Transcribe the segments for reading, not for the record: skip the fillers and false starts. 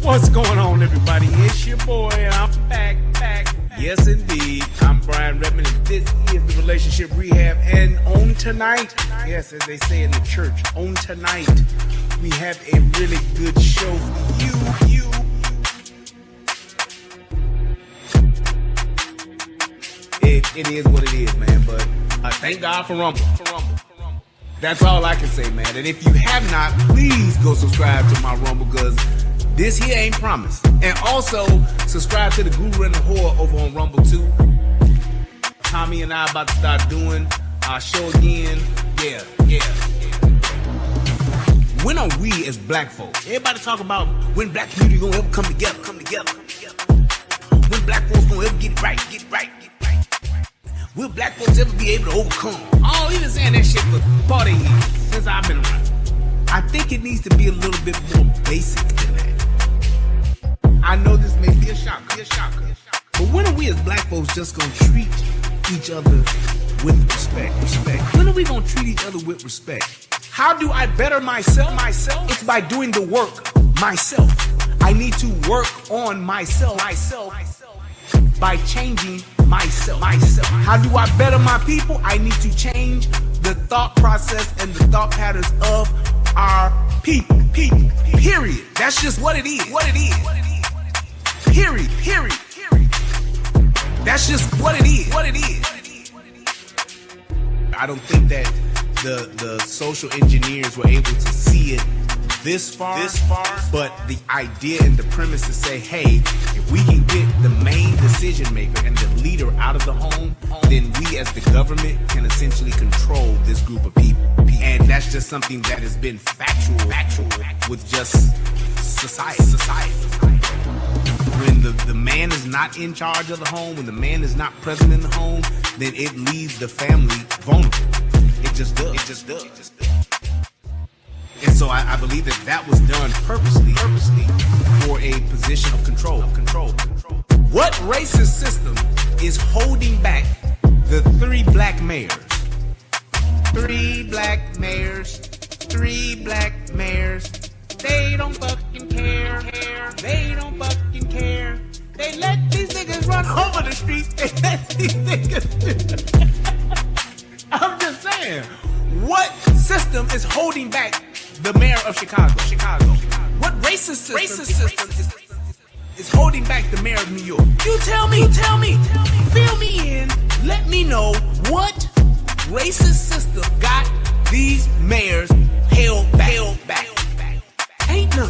What's going on, everybody? It's your boy, and I'm back. Yes, indeed. I'm Brian Redmond, and this is the Relationship Rehab. And on tonight, yes, as they say in the church, on tonight, we have a really good show for you. It is what it is, man. But thank God for Rumble. That's all I can say, man. And if you have not, please go subscribe to my Rumble, because this here ain't promised. And also, subscribe to the Guru and the Whore over on Rumble too. Tommy and I about to start doing our show again. Yeah. When are we as black folks? Everybody talk about when black community gonna ever come together. When black folks gonna ever get right. Will black folks ever be able to overcome? Oh, we've been saying that shit for 40 years, since I've been around. I think it needs to be a little bit more basic than that. I know this may be a shocker. But when are we as black folks just gonna treat each other with respect? When are we gonna treat each other with respect? How do I better myself? It's by doing the work myself. I need to work on myself by changing myself. How do I better my people? I need to change the thought process and the thought patterns of our people. Period. That's just what it is. Period. That's just what it is. I don't think that the social engineers were able to see it this far, but the idea and the premise to say, hey, if we can get the main decision maker and the leader out of the home, then we as the government can essentially control this group of people. And that's just something that has been factual with just society. When the man is not in charge of the home, when the man is not present in the home, then it leaves the family vulnerable. It just does. And so I believe that was done purposely for a position of control. What racist system is holding back the 3 black mayors? 3 black mayors. They don't fucking care. They let these niggas run over the streets. They let these niggas. I'm just saying. What system is holding back the mayor of Chicago? What racist system is holding back the mayor of New York? You tell me. Fill me in. Let me know what racist system got these mayors held back. Ain't none.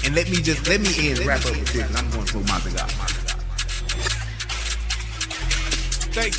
And let me end wrap up with this, and I'm going to throw my thing out. Thanks.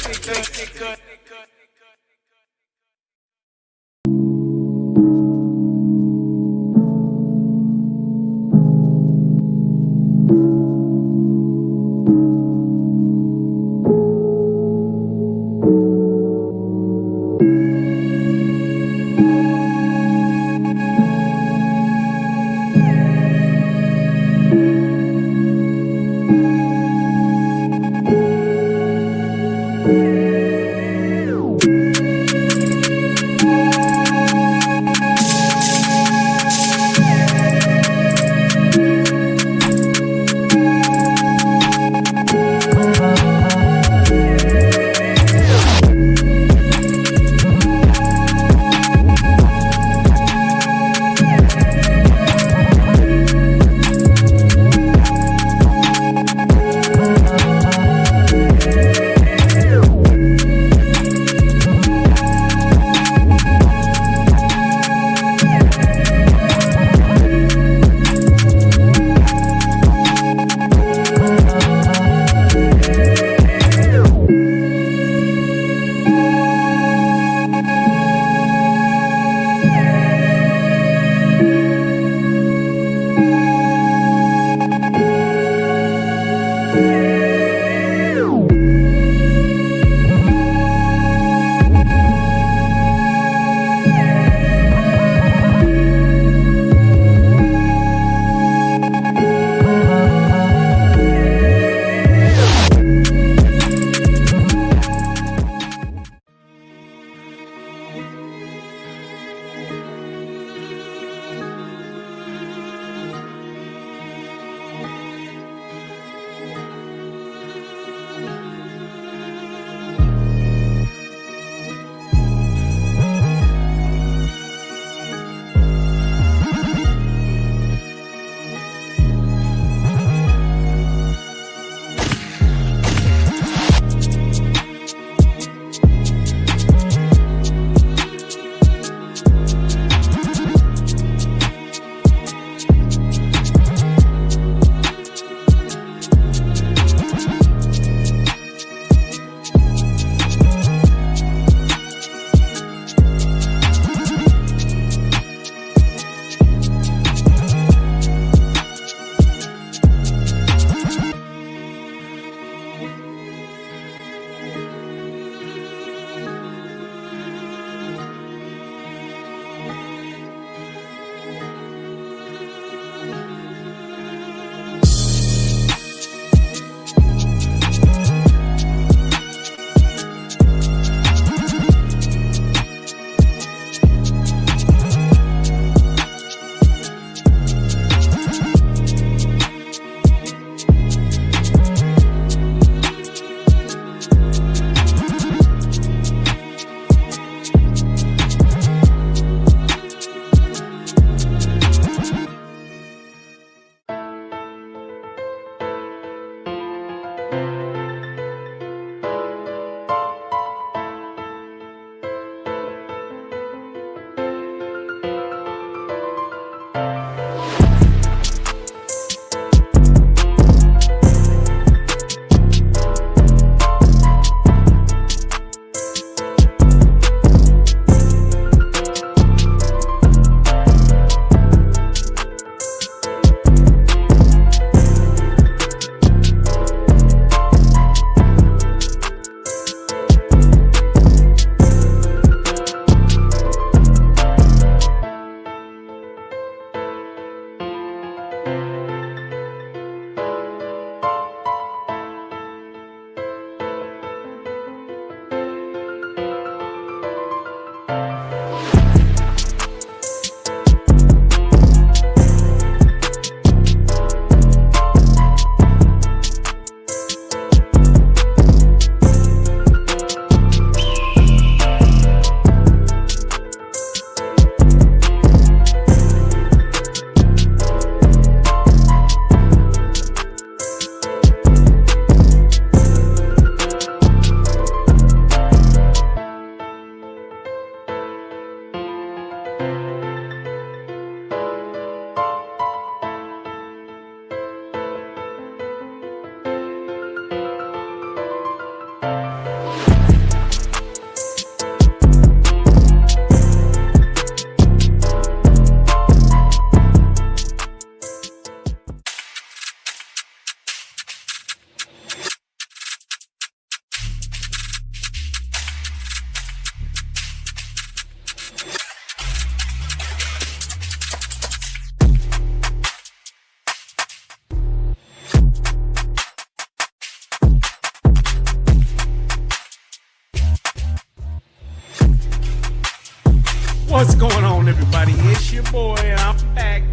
going on, everybody? It's your boy, and I'm back.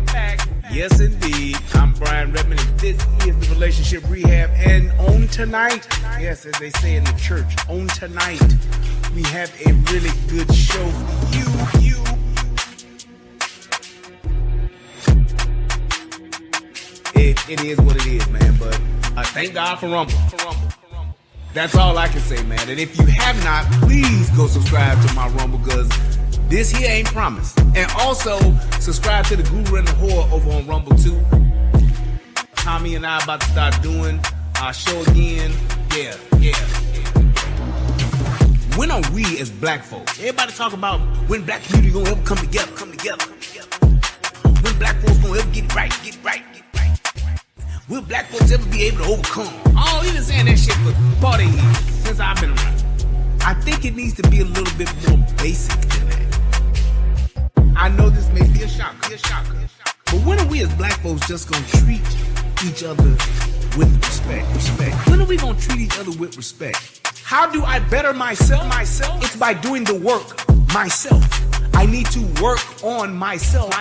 Yes, indeed. I'm Brian Redmond, and this is the Relationship Rehab. And on tonight, yes, as they say in the church, on tonight, we have a really good show for you. It is what it is, man. But thank God for Rumble. That's all I can say, man. And if you have not, please go subscribe to my Rumble, because this here ain't promised. And also, subscribe to the Guru and the Whore over on Rumble too. Tommy and I about to start doing our show again. Yeah. When are we as black folks? Everybody talk about when black community gonna ever come together. When black folks gonna ever get right. Will black folks ever be able to overcome? Oh, we've been saying that shit for 40 years since I've been around. I think it needs to be a little bit more basic than that. I know this may be a shocker. But when are we as black folks just gonna treat each other with respect? When are we gonna treat each other with respect? How do I better myself? It's by doing the work myself. I need to work on myself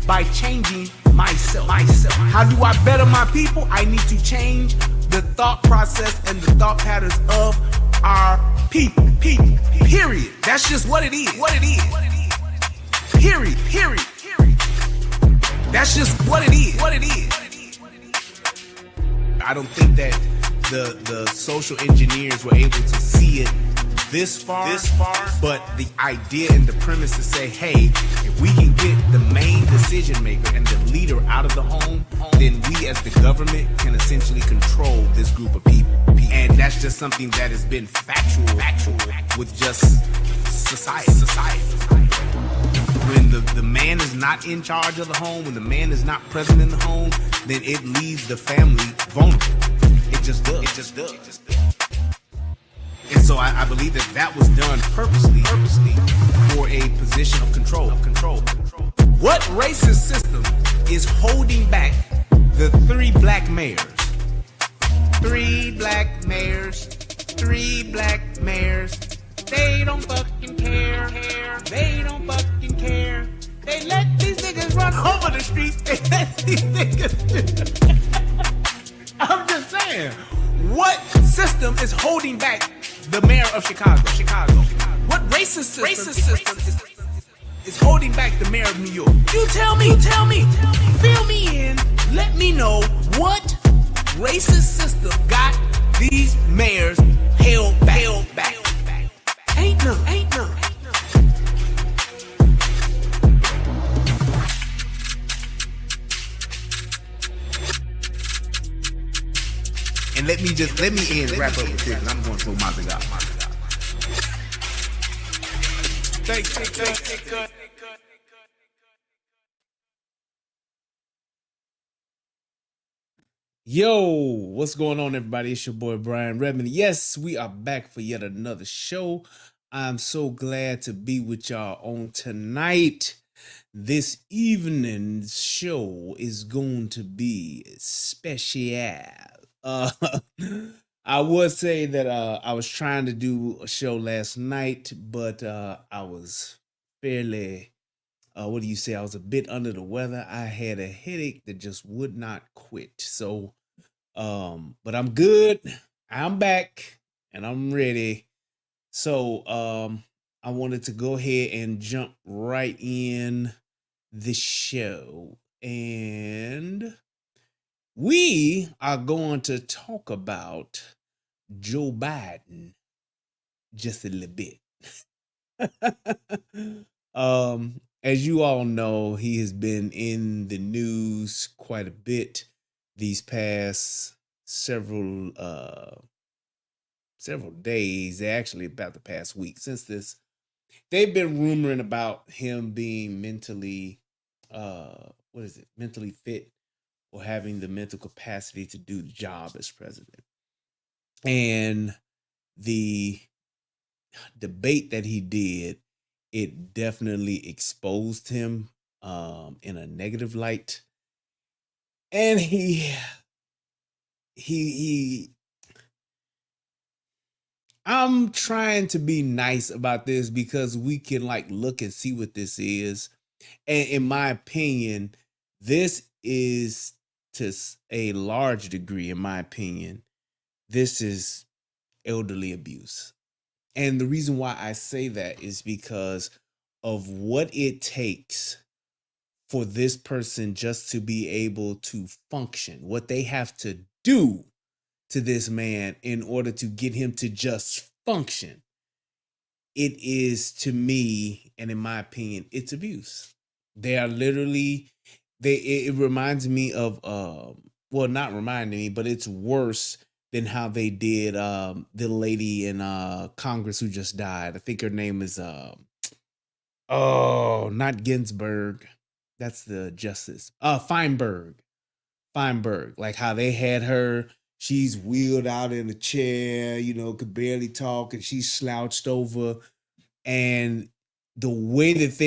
by changing myself. How do I better my people? I need to change the thought process and the thought patterns of our people. Period. That's just what it is. Period. That's just what it is. I don't think that the social engineers were able to see it this far, but the idea and the premise to say, hey, if we can get the main decision maker and the leader out of the home, then we as the government can essentially control this group of people. And that's just something that has been factual with just society. When the man is not in charge of the home, when the man is not present in the home, then it leaves the family vulnerable. It just does. And so I believe that was done purposely for a position of control. What racist system is holding back the 3 black mayors? 3 black mayors. They don't fucking care. They let these niggas run over the streets. They let these niggas do. I'm just saying, what system is holding back the mayor of Chicago? What racist system is holding back the mayor of New York? You tell me. Fill me in. Let me know what racist system got these mayors held back. Ain't none. And let me wrap up with this, and I'm going to throw my thing out. Thanks. Yo, what's going on, everybody? It's your boy Brian Redmond. Yes, we are back for yet another show. I'm so glad to be with y'all on tonight. This evening's show is going to be special. I would say that I was trying to do a show last night, but I was fairly, I was a bit under the weather. I had a headache that just would not quit. So, but I'm good. I'm back and I'm ready. So, I wanted to go ahead and jump right in the show, and we are going to talk about Joe Biden just a little bit. As you all know, he has been in the news quite a bit these past several days, actually about the past week since this. They've been rumoring about him being mentally fit or having the mental capacity to do the job as president. And the debate that he did, it definitely exposed him in a negative light. And he I'm trying to be nice about this because we can like look and see what this is. And in my opinion, this is to a large degree, in my opinion, this is elderly abuse. And the reason why I say that is because of what it takes for this person just to be able to function, what they have to do to this man in order to get him to just function. It is, to me, and in my opinion, it's abuse. They are literally, it reminds me of well, not reminding me, but it's worse than how they did the lady in Congress who just died. I think her name is oh, not Ginsburg. That's the justice. Feinberg. Feinberg. Like how they had her, she's wheeled out in a chair, could barely talk, and she's slouched over. And the way that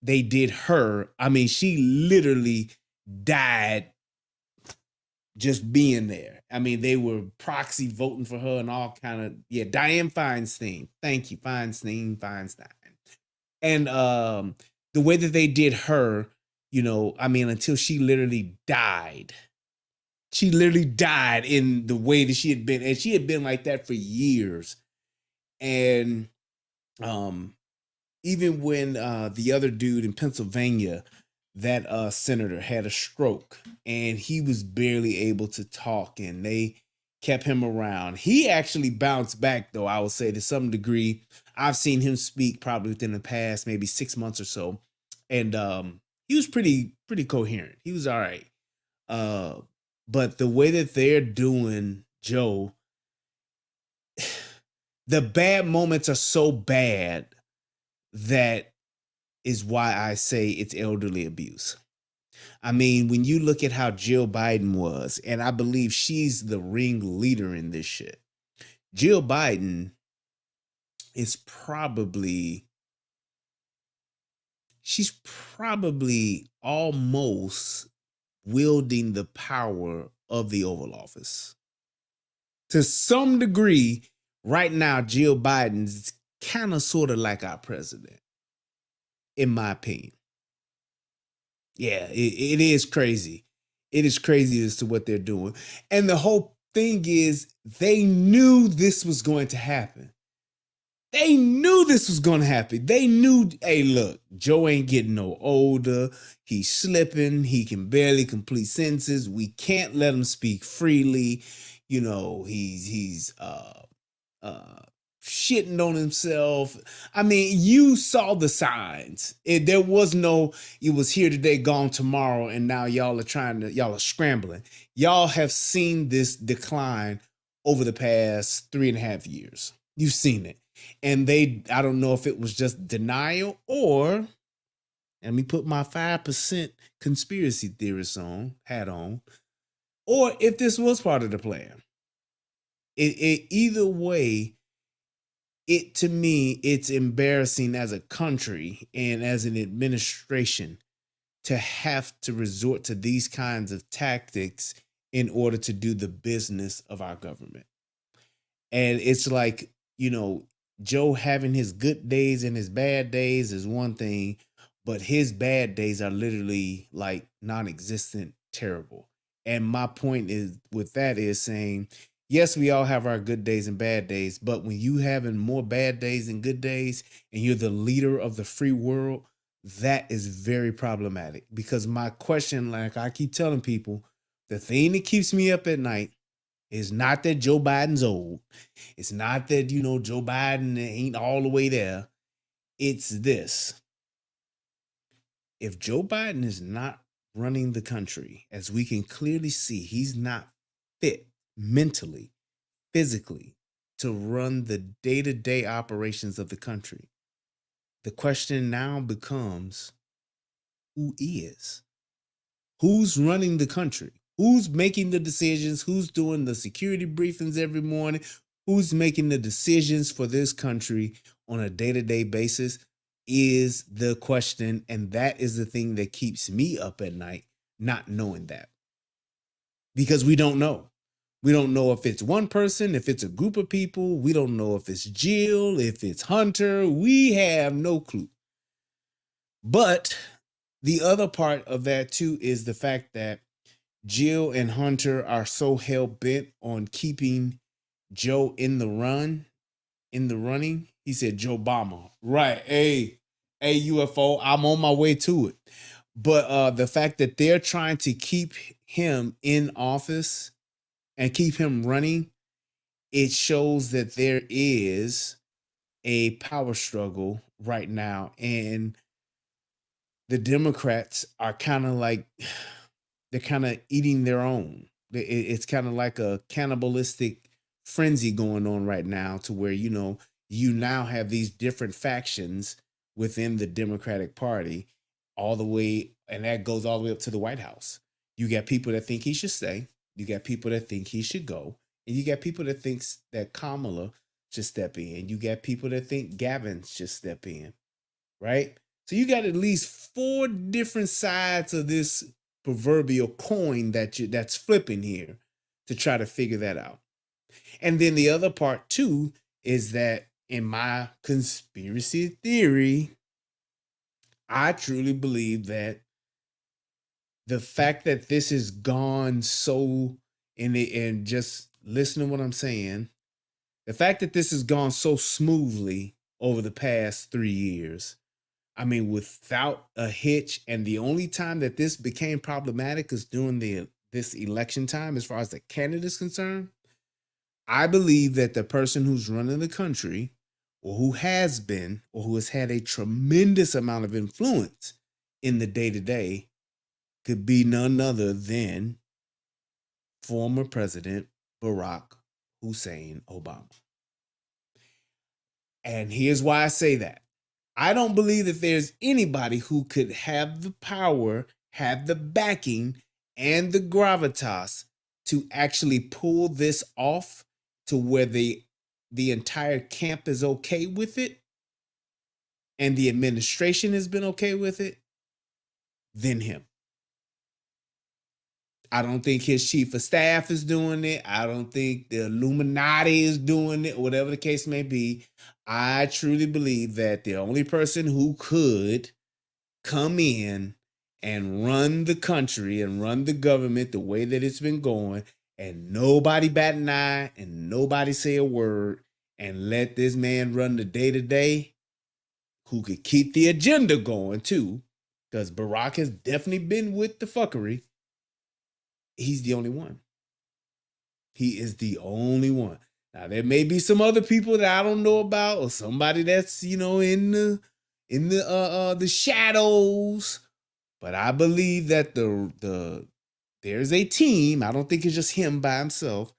they did her, I mean, she literally died just being there. I mean, they were proxy voting for her and all kind of, yeah, Dianne Feinstein. Thank you, Feinstein. And the way that they did her, I mean, until she literally died. She literally died in the way that she had been. And she had been like that for years. And even when the other dude in Pennsylvania, that senator had a stroke and he was barely able to talk, and they kept him around. He actually bounced back, though, I would say, to some degree. I've seen him speak probably within the past maybe 6 months or so, and he was pretty coherent. He was all right. But the way that they're doing Joe, the bad moments are so bad that is why I say it's elderly abuse. I mean, when you look at how Jill Biden was, and I believe she's the ringleader in this shit. Jill Biden is she's probably almost wielding the power of the Oval Office. To some degree, right now, Jill Biden's kind of sort of like our president, in my opinion. Yeah, it is crazy. It is crazy as to what they're doing. And the whole thing is they knew this was going to happen. They knew this was going to happen. They knew, hey, look, Joe ain't getting no older. He's slipping. He can barely complete sentences. We can't let him speak freely. He's shitting on himself. I mean, you saw the signs. It was here today, gone tomorrow, and now y'all are scrambling. Y'all have seen this decline over the past 3.5 years. You've seen it. And I don't know if it was just denial, or let me put my 5% conspiracy theorist hat on, or if this was part of the plan. Either way, to me, it's embarrassing as a country and as an administration to have to resort to these kinds of tactics in order to do the business of our government. And it's like, Joe having his good days and his bad days is one thing, but his bad days are literally like non-existent, terrible. And my point is with that is saying, yes, we all have our good days and bad days, but when you having more bad days than good days and you're the leader of the free world, that is very problematic. Because my question, like I keep telling people, the thing that keeps me up at night is not that Joe Biden's old. It's not that, Joe Biden ain't all the way there. It's this. If Joe Biden is not running the country, as we can clearly see, he's not fit mentally, physically, to run the day-to-day operations of the country. The question now becomes, who is? Who's running the country? Who's making the decisions? Who's doing the security briefings every morning? Who's making the decisions for this country on a day-to-day basis is the question. And that is the thing that keeps me up at night, not knowing that. Because we don't know. We don't know if it's one person, if it's a group of people. We don't know if it's Jill, if it's Hunter. We have no clue. But the other part of that too is the fact that Jill and Hunter are so hell bent on keeping Joe in the running. He said Joe Obama. Right. Hey, UFO, I'm on my way to it. But the fact that they're trying to keep him in office and keep him running, it shows that there is a power struggle right now. And the Democrats are kind of like they're kind of eating their own. It's kind of like a cannibalistic frenzy going on right now, to where you now have these different factions within the Democratic Party, all the way, and that goes all the way up to the White House. You got people that think he should stay. You got people that think he should go, and you got people that thinks that Kamala should step in. You got people that think Gavin should step in, right? So you got at least four different sides of this proverbial coin that's flipping here to try to figure that out. And then the other part too is that, in my conspiracy theory, I truly believe that the fact that this has gone so and just listen to what I'm saying, the fact that this has gone so smoothly over the past 3 years, I mean, without a hitch, and the only time that this became problematic is during this election time, as far as the candidate is concerned. I believe that the person who's running the country, or who has been, or who has had a tremendous amount of influence in the day to day, could be none other than former President Barack Hussein Obama. And here's why I say that. I don't believe that there's anybody who could have the power, have the backing, and the gravitas to actually pull this off, to where the entire camp is okay with it and the administration has been okay with it, than him. I don't think his chief of staff is doing it. I don't think the Illuminati is doing it, whatever the case may be. I truly believe that the only person who could come in and run the country and run the government the way that it's been going, and nobody bat an eye and nobody say a word, and let this man run the day to day, who could keep the agenda going too, because Barack has definitely been with the fuckery. He's the only one. He is the only one. Now there may be some other people that I don't know about, or somebody that's in the shadows, but I believe that there's a team. I don't think it's just him by himself,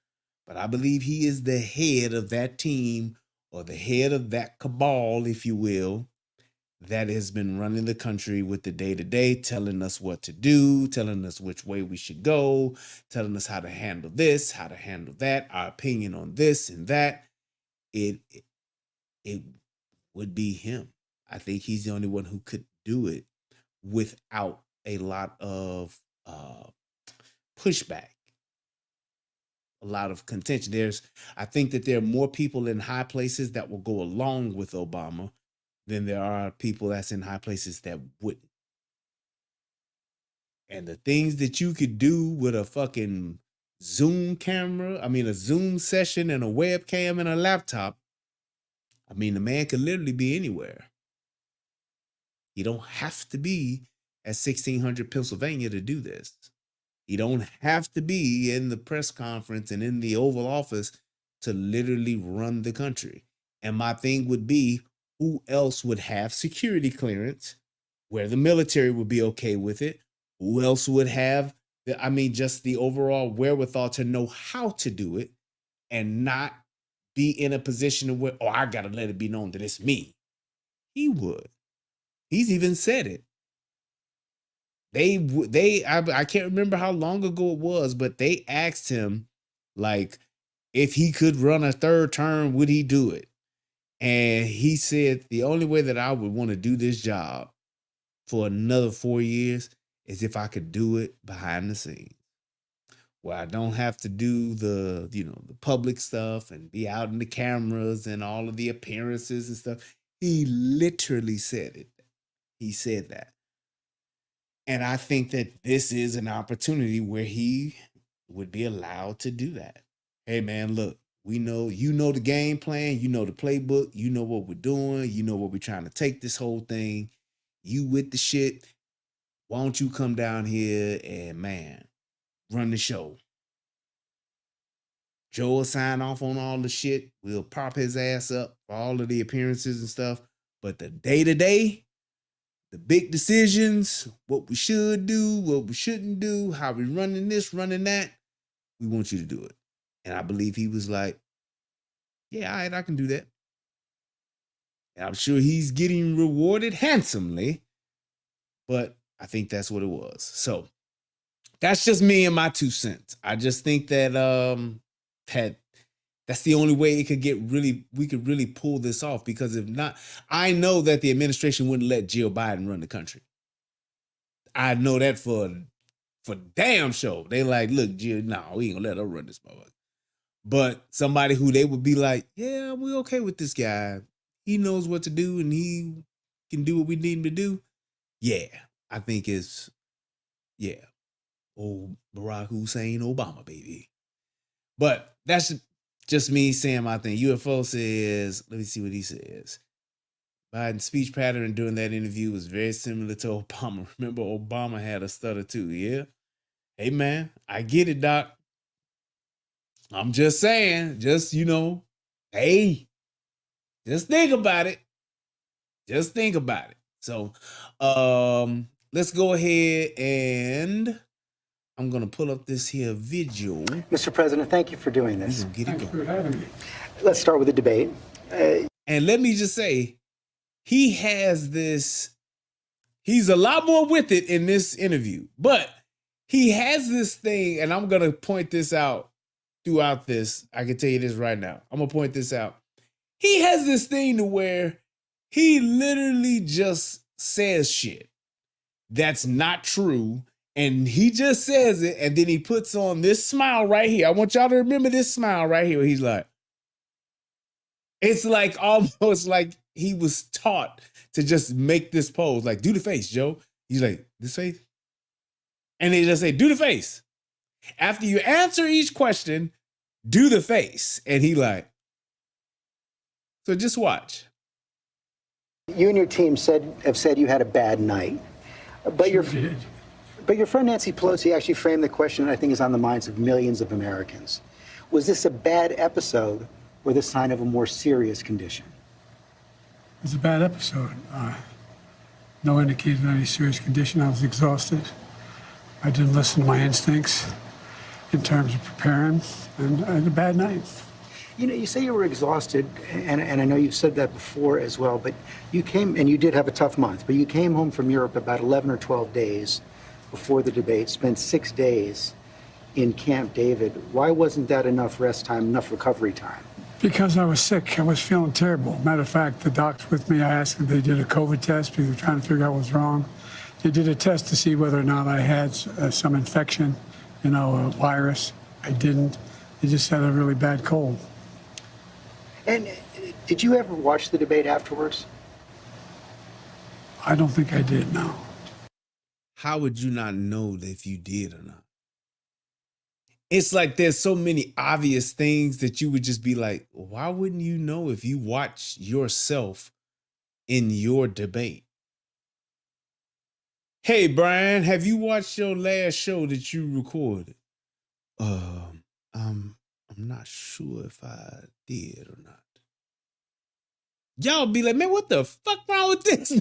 but I believe he is the head of that team, or the head of that cabal, if you will, that has been running the country with the day to day, telling us what to do, telling us which way we should go, telling us how to handle this, how to handle that, our opinion on this and that. It would be him. I think he's the only one who could do it without a lot of pushback, a lot of contention. I think that there are more people in high places that will go along with Obama than there are people that's in high places that wouldn't. And the things that you could do with a fucking Zoom camera, I mean, a Zoom session and a webcam and a laptop, I mean, the man could literally be anywhere. You don't have to be at 1600 Pennsylvania to do this. You don't have to be in the press conference and in the Oval Office to literally run the country. And my thing would be, who else would have security clearance where the military would be okay with it? Who else would have, just the overall wherewithal to know how to do it and not be in a position where, oh, I got to let it be known that it's me? He would. He's even said it. I can't remember how long ago it was, but they asked him, like, if he could run a third term, would he do it? And he said, the only way that I would want to do this job for another 4 years is if I could do it behind the scenes. where I don't have to do the, the public stuff and be out in the cameras and all of the appearances and stuff. He literally said it. He said that. And I think that this is an opportunity where he would be allowed to do that. Hey man, look, we know you know the game plan, you know the playbook, you know what we're doing, you know what we're trying to take this whole thing. You with the shit. Why don't you come down here and man, run the show? Joe will sign off on all the shit. We'll prop his ass up for all of the appearances and stuff. But the day-to-day, the big decisions, what we should do, what we shouldn't do, how we running this, running that, we want you to do it. And I believe he was like, yeah, all right, I can do that. And I'm sure he's getting rewarded handsomely, but I think that's what it was. So that's just me and my 2 cents. I just think that that's the only way we could really pull this off, because if not, I know that the administration wouldn't let Jill Biden run the country. I know that for damn sure. They like, look, Jill, no, we ain't gonna let her run this motherfucker. But somebody who they would be like, yeah, we're okay with this guy. He knows what to do and he can do what we need him to do. Yeah, I think it's, yeah, old Barack Hussein Obama, baby. But that's just me saying my thing. UFO says, let me see what he says. Biden's speech pattern during that interview was very similar to Obama. Remember, Obama had a stutter too, yeah? Hey, man, I get it, Doc. I'm just saying, just, hey, just think about it. Just think about it. So, let's go ahead and I'm going to pull up this here video. Mr. President, thank you for doing this. Get it going. For having me. Let's start with the debate. And let me just say, he has this, he's a lot more with it in this interview, but he has this thing, and I'm going to point this out throughout this. I can tell you this right now. I'm going to point this out. He has this thing to where he literally just says shit that's not true, and he just says it, and then he puts on this smile right here. I want y'all to remember this smile right here. He's like, it's like almost like he was taught to just make this pose, like, do the face, Joe. He's like, this face? And they just say, do the face. After you answer each question, do the face. And he like, so just watch. You and your team have said you had a bad night, but Sure did. But your friend Nancy Pelosi actually framed the question that I think is on the minds of millions of Americans. Was this a bad episode or the sign of a more serious condition? It was a bad episode. No indication of any serious condition. I was exhausted. I didn't listen to my instincts in terms of preparing, and I had a bad night. You know, you say you were exhausted, and I know you've said that before as well, but you came, and you did have a tough month, but you came home from Europe about 11 or 12 days before the debate, spent 6 days in Camp David. Why wasn't that enough rest time, enough recovery time? Because I was sick. I was feeling terrible. Matter of fact, the docs with me, I asked if they did a COVID test because they were trying to figure out what was wrong. They did a test to see whether or not I had some infection, a virus. I didn't. They just had a really bad cold. And did you ever watch the debate afterwards? I don't think I did, no. How would you not know if you did or not? It's like there's so many obvious things that you would just be like, why wouldn't you know if you watch yourself in your debate? Hey, Brian, have you watched your last show that you recorded? I'm not sure if I did or not. Y'all be like, man, what the fuck wrong with this?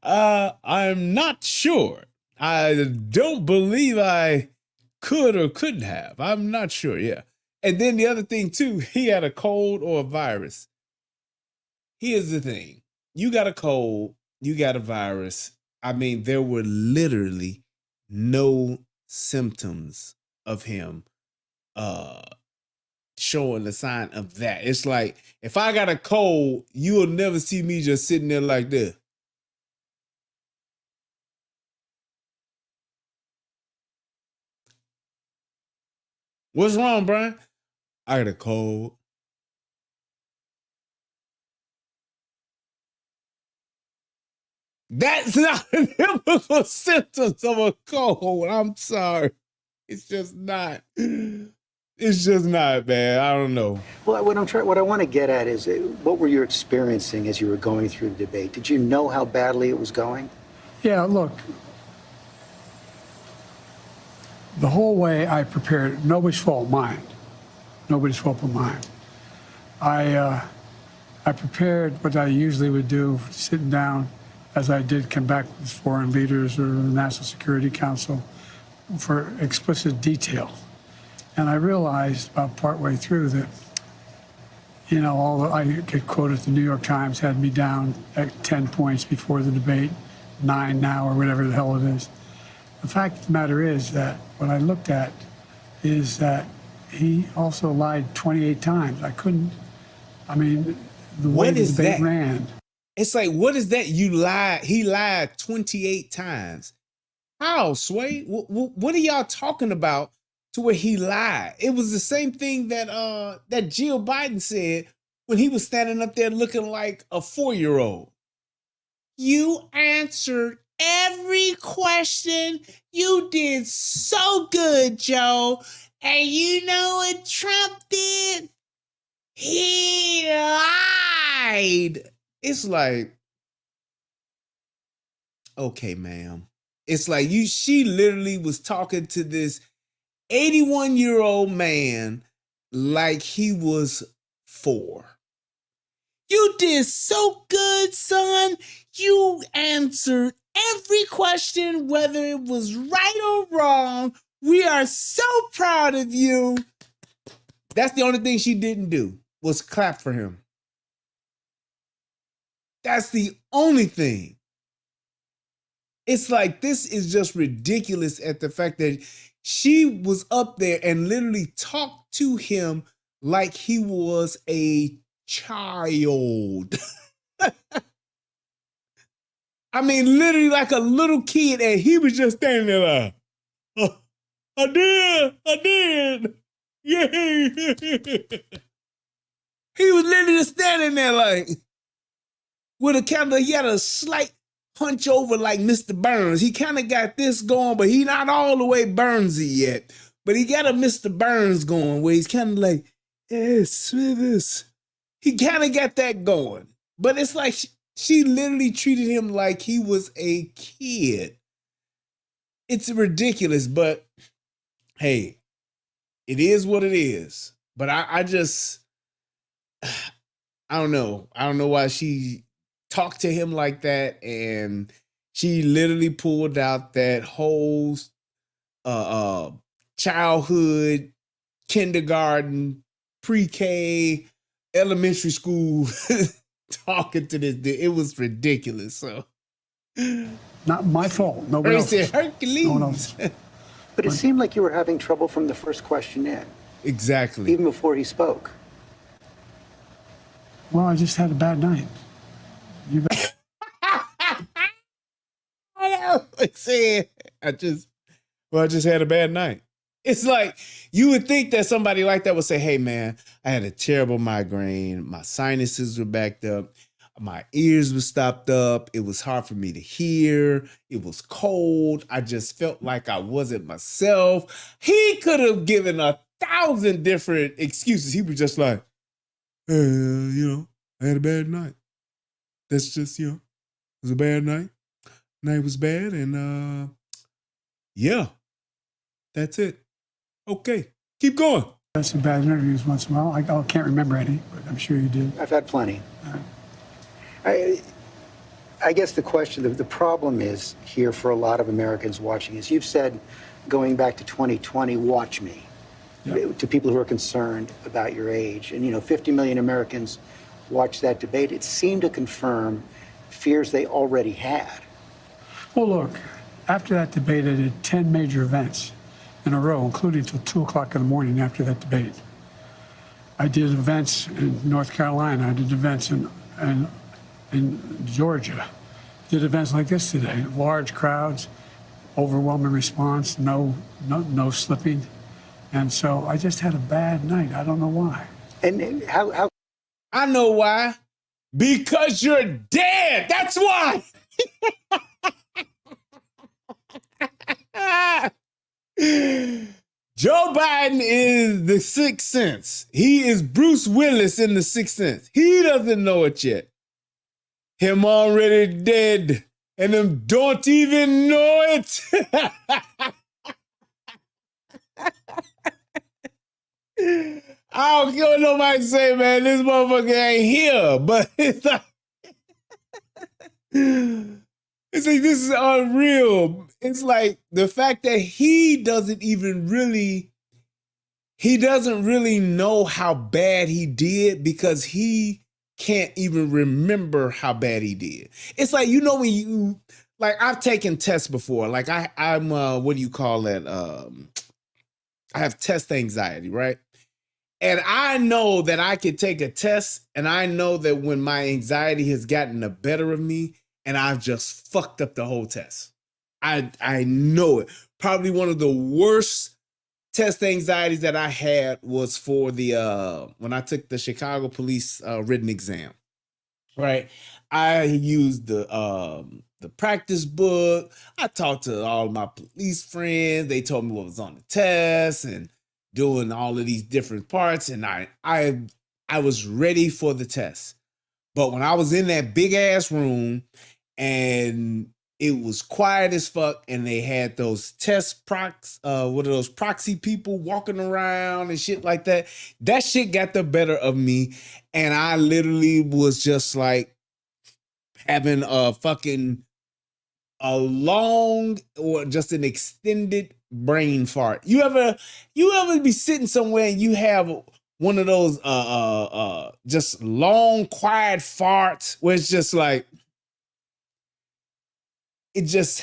I'm not sure. I don't believe I could or couldn't have. I'm not sure, yeah. And then the other thing, too, he had a cold or a virus. Here's the thing. You got a cold, you got a virus. I mean, there were literally no symptoms of him showing the sign of that. It's like, if I got a cold, you'll never see me just sitting there like this. What's wrong, Brian? I got a cold. That's not typical symptoms of a cold. I'm sorry. It's just not. It's just not, man. I don't know. Well, what I want to get at is what were you experiencing as you were going through the debate? Did you know how badly it was going? Yeah, look, the whole way I prepared, nobody's fault, mine. Nobody's fault but mine. I prepared what I usually would do, sitting down, as I did come back with foreign leaders or the National Security Council, for explicit detail. And I realized about partway through that, you know, although I get quoted, the New York Times had me down at 10 points before the debate, 9 now, or whatever the hell it is. The fact of the matter is that what I looked at is that he also lied 28 times. I mean, the way the debate ran. It's like, what is that? You lied. He lied 28 times. How, Sway? What are y'all talking about to where he lied? It was the same thing that that Jill Biden said when he was standing up there looking like a 4-year-old. You answered every question. You did so good, Joe. And you know what Trump did? He lied. It's like, okay, ma'am. It's like she literally was talking to this 81-year-old man like he was 4. You did so good, son. You answered every question, whether it was right or wrong. We are so proud of you. That's the only thing she didn't do, was clap for him. That's the only thing. It's like, this is just ridiculous at the fact that she was up there and literally talked to him like he was a child. I mean, literally like a little kid, and he was just standing there like, I did. Yay. He was literally just standing there like, with a kind of, he had a slight hunch over like Mr. Burns. He kind of got this going, but he not all the way Burnsy yet. But he got a Mr. Burns going where he's kind of like, yes, Smithers. He kind of got that going. But it's like she literally treated him like he was a kid. It's ridiculous, but hey, it is what it is. But I just, I don't know. I don't know why she talked to him like that, and she literally pulled out that whole childhood, kindergarten, pre-K, elementary school talking to this dude. It was ridiculous. So Not my fault. Nobody else. Hercules. No one else. But it seemed like you were having trouble from the first question in, Exactly. even before he spoke. Well, I just had a bad night. I just had a bad night. It's like, you would think that somebody like that would say, hey man, I had a terrible migraine. My sinuses were backed up. My ears were stopped up. It was hard for me to hear. It was cold. I just felt like I wasn't myself. He could have given 1,000 different excuses. He was just like, I had a bad night. That's just, it was a bad night. Night was bad, and yeah, that's it. Okay, keep going. Had some bad interviews once in a while. I can't remember any, but I'm sure you did. I've had plenty. I guess the question, the problem is here for a lot of Americans watching is, you've said, going back to 2020, watch me, to people who are concerned about your age. And, 50 million Americans watched that debate. It seemed to confirm fears they already had. Well, look, after that debate, I did 10 major events in a row, including till 2 o'clock in the morning after that debate. I did events in North Carolina. I did events in Georgia. Did events like this today. Large crowds, overwhelming response, no slipping. And so I just had a bad night. I don't know why. And how I know why. Because you're dead. That's why. Joe Biden is the Sixth Sense. He is Bruce Willis in the Sixth Sense. He doesn't know it yet. Him already dead, and them don't even know it. I don't care what nobody say, man. This motherfucker ain't here, but it's like, it's like this is unreal. It's like the fact that he doesn't really know how bad he did because he can't even remember how bad he did. It's like, you know, when you, like, I've taken tests before. Like I'm what do you call that? I have test anxiety, right? And I know that I could take a test, and I know that when my anxiety has gotten the better of me, and I've just fucked up the whole test. I know it. Probably one of the worst test anxieties that I had was for the when I took the Chicago police written exam. Right? I used the practice book. I talked to all my police friends. They told me what was on the test and doing all of these different parts, and I was ready for the test. But when I was in that big ass room and it was quiet as fuck, and they had those what are those proxy people walking around and shit like that, that shit got the better of me, and I literally was just like having a long or just an extended brain fart. You ever be sitting somewhere and you have one of those just long quiet farts where it's just like it just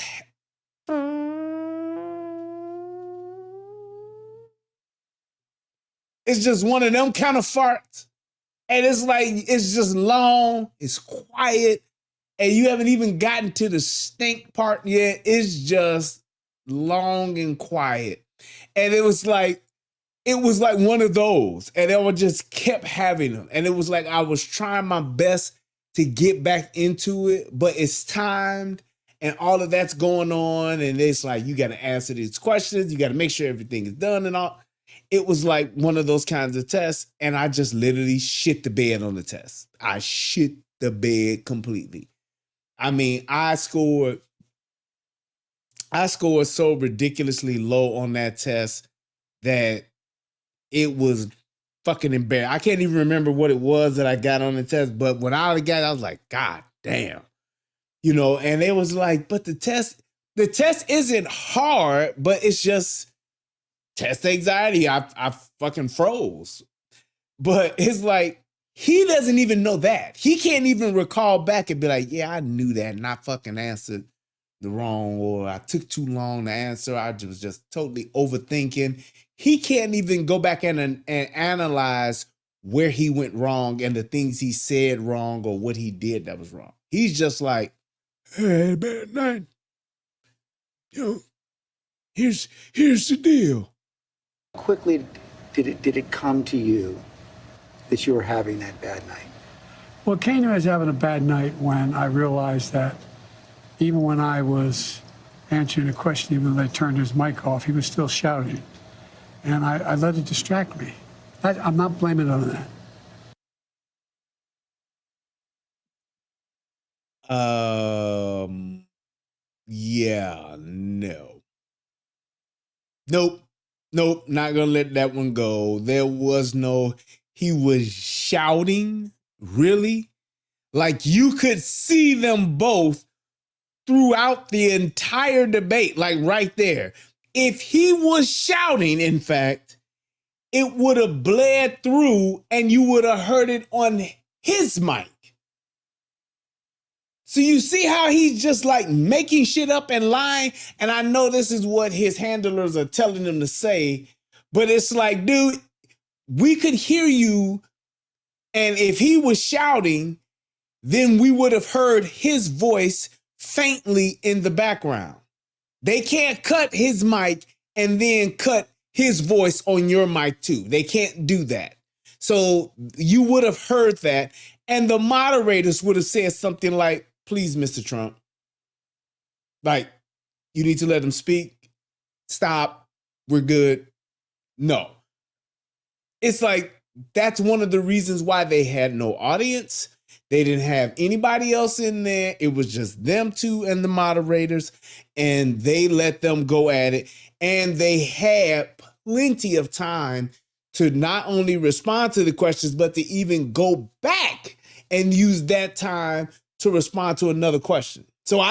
it's just one of them kind of farts, and it's like it's just long, it's quiet, and you haven't even gotten to the stink part yet. It's just long and quiet. And it was like one of those. And I just kept having them. And it was like I was trying my best to get back into it, but it's timed and all of that's going on. And it's like, you got to answer these questions. You got to make sure everything is done and all. It was like one of those kinds of tests. And I just literally shit the bed on the test. I shit the bed completely. I mean, I scored so ridiculously low on that test that it was fucking embarrassing. I can't even remember what it was that I got on the test, but when I got it, I was like, God damn. You know, and it was like, but the test isn't hard, but it's just test anxiety. I fucking froze. But it's like, he doesn't even know that. He can't even recall back and be like, yeah, I knew that and I fucking answered the wrong, or I took too long to answer. I was just totally overthinking. He can't even go back and analyze where he went wrong and the things he said wrong or what he did that was wrong. He's just like, hey, bad night. You know, here's the deal. quickly did it come to you that you were having that bad night? Well, it came to me as having a bad night when I realized that even when I was answering a question, even though they turned his mic off, he was still shouting. And I let it distract me. I'm not blaming it on that. Yeah, no. Nope, not gonna let that one go. There was no, he was shouting, really? Like you could see them both throughout the entire debate, like right there. If he was shouting, in fact, it would have bled through and you would have heard it on his mic. So you see how he's just like making shit up and lying? And I know this is what his handlers are telling him to say, but it's like, dude, we could hear you. And if he was shouting, then we would have heard his voice faintly in the background. They can't cut his mic and then cut his voice on your mic too. They can't do that. So you would have heard that, and the moderators would have said something like, please, Mr. Trump, like, you need to let him speak. Stop. We're good. No. It's like, that's one of the reasons why they had no audience. They didn't have anybody else in there. It was just them two and the moderators, and they let them go at it. And they had plenty of time to not only respond to the questions, but to even go back and use that time to respond to another question. So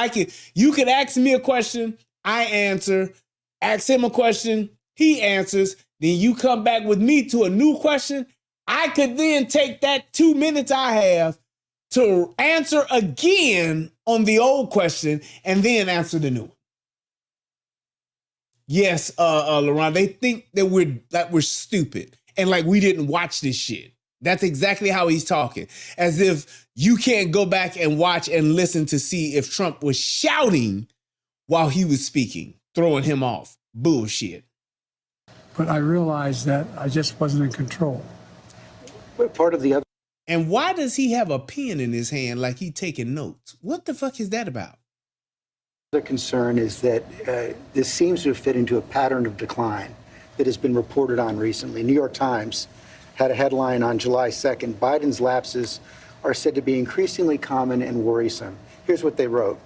you could ask me a question, I answer, ask him a question, he answers, then you come back with me to a new question. I could then take that 2 minutes I have to answer again on the old question and then answer the new one. Yes, LaRon, they think that we're stupid and like we didn't watch this shit. That's exactly how he's talking. As if you can't go back and watch and listen to see if Trump was shouting while he was speaking, throwing him off. Bullshit. But I realized that I just wasn't in control. But part of the other And why does he have a pen in his hand like he taking notes? What the fuck is that about? concern is that this seems to have fit into a pattern of decline that has been reported on recently. New York Times had a headline on July 2nd, Biden's lapses are said to be increasingly common and worrisome. Here's what they wrote.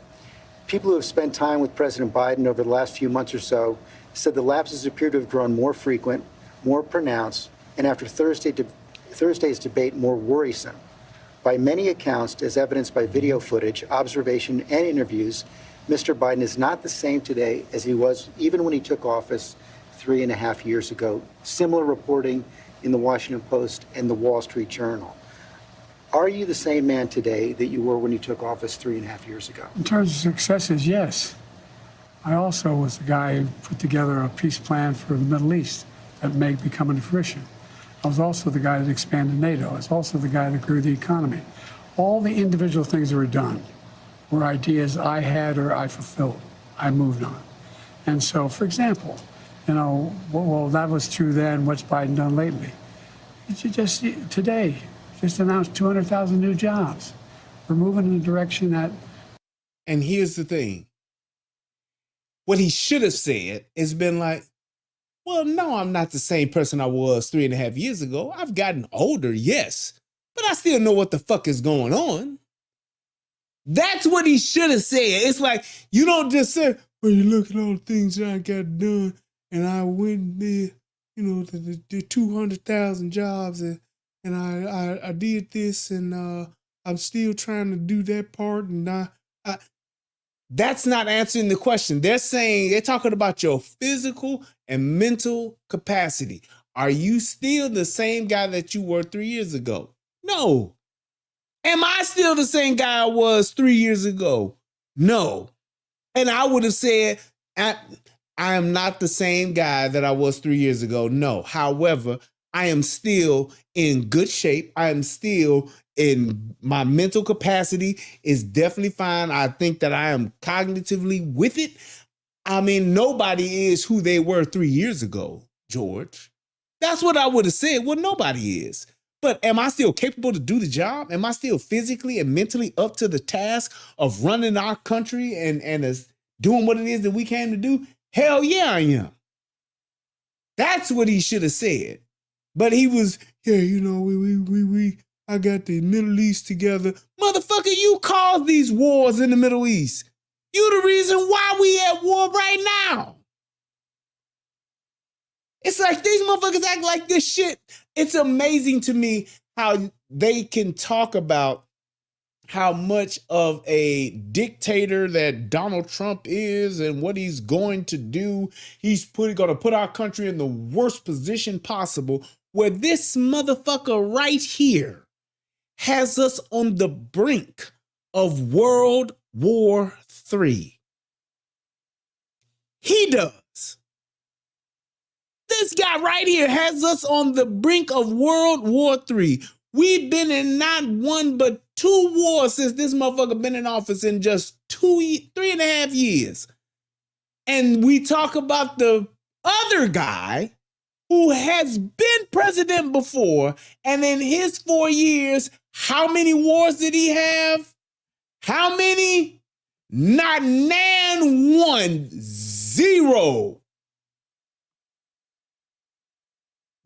People who have spent time with President Biden over the last few months or so said the lapses appear to have grown more frequent, more pronounced, and after Thursday's debate, more worrisome. By many accounts, as evidenced by video footage, observation, and interviews, Mr. Biden is not the same today as he was even when he took office 3.5 years ago. Similar reporting in the Washington Post and the Wall Street Journal. Are you the same man today that you were when you took office 3.5 years ago? In terms of successes, yes. I also was the guy who put together a peace plan for the Middle East that may be coming to fruition. I was also the guy that expanded NATO. I was also the guy that grew the economy. All the individual things that were done were ideas I had or I fulfilled. I moved on. And so, for example, well, that was true then. What's Biden done lately? Today, just announced 200,000 new jobs. We're moving in a direction that... And here's the thing. What he should have said is been like, well, no, I'm not the same person I was 3.5 years ago. I've gotten older, yes, but I still know what the fuck is going on. That's what he should have said. It's like, you don't just say, well, you look at all the things that I got done, and I went there, the 200,000 jobs, and I did this, and I'm still trying to do that part, and that's not answering the question. They're talking about your physical and mental capacity. Are you still the same guy that you were 3 years ago? No. Am I still the same guy I was 3 years ago? No. And I would have said, I am not the same guy that I was 3 years ago. No. However, I am still in good shape. I am still in my mental capacity is definitely fine. I think that I am cognitively with it. I mean, nobody is who they were 3 years ago, George. That's what I would have said. Well, nobody is. But am I still capable to do the job? Am I still physically and mentally up to the task of running our country and doing what it is that we came to do? Hell yeah, I am. That's what he should have said. But he was, I got the Middle East together. Motherfucker, you caused these wars in the Middle East. You the reason why we at war right now. It's like these motherfuckers act like this shit. It's amazing to me how they can talk about how much of a dictator that Donald Trump is and what he's going to do. He's going to put our country in the worst position possible, where this motherfucker right here has us on the brink of World War III. He does. This guy right here has us on the brink of World War III. We've been in not one but 2 wars since this motherfucker been in office in just 3.5 years. And we talk about the other guy who has been president before, and in his 4 years, how many wars did he have? How many? Not nan one. Zero.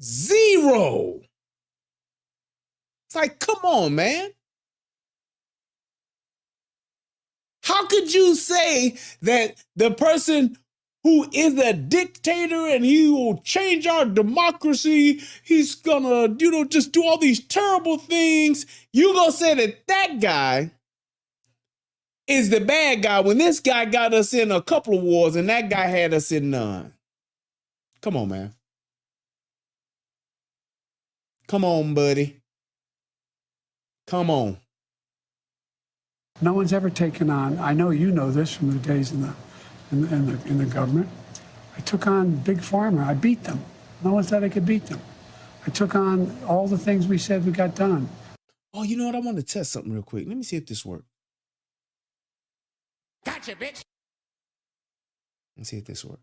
Zero. It's like, come on, man. How could you say that the person who is a dictator and he will change our democracy, he's gonna, just do all these terrible things, you gonna say that that guy is the bad guy when this guy got us in a couple of wars and that guy had us in none? Come on, man. Come on, buddy. Come on. No one's ever taken on, I know you know this from the days in the government. I took on Big Pharma. I beat them. No one thought I could beat them. I took on all the things we said we got done. Oh, you know what? I want to test something real quick. Let me see if this works. Gotcha, bitch. Let's see if this works.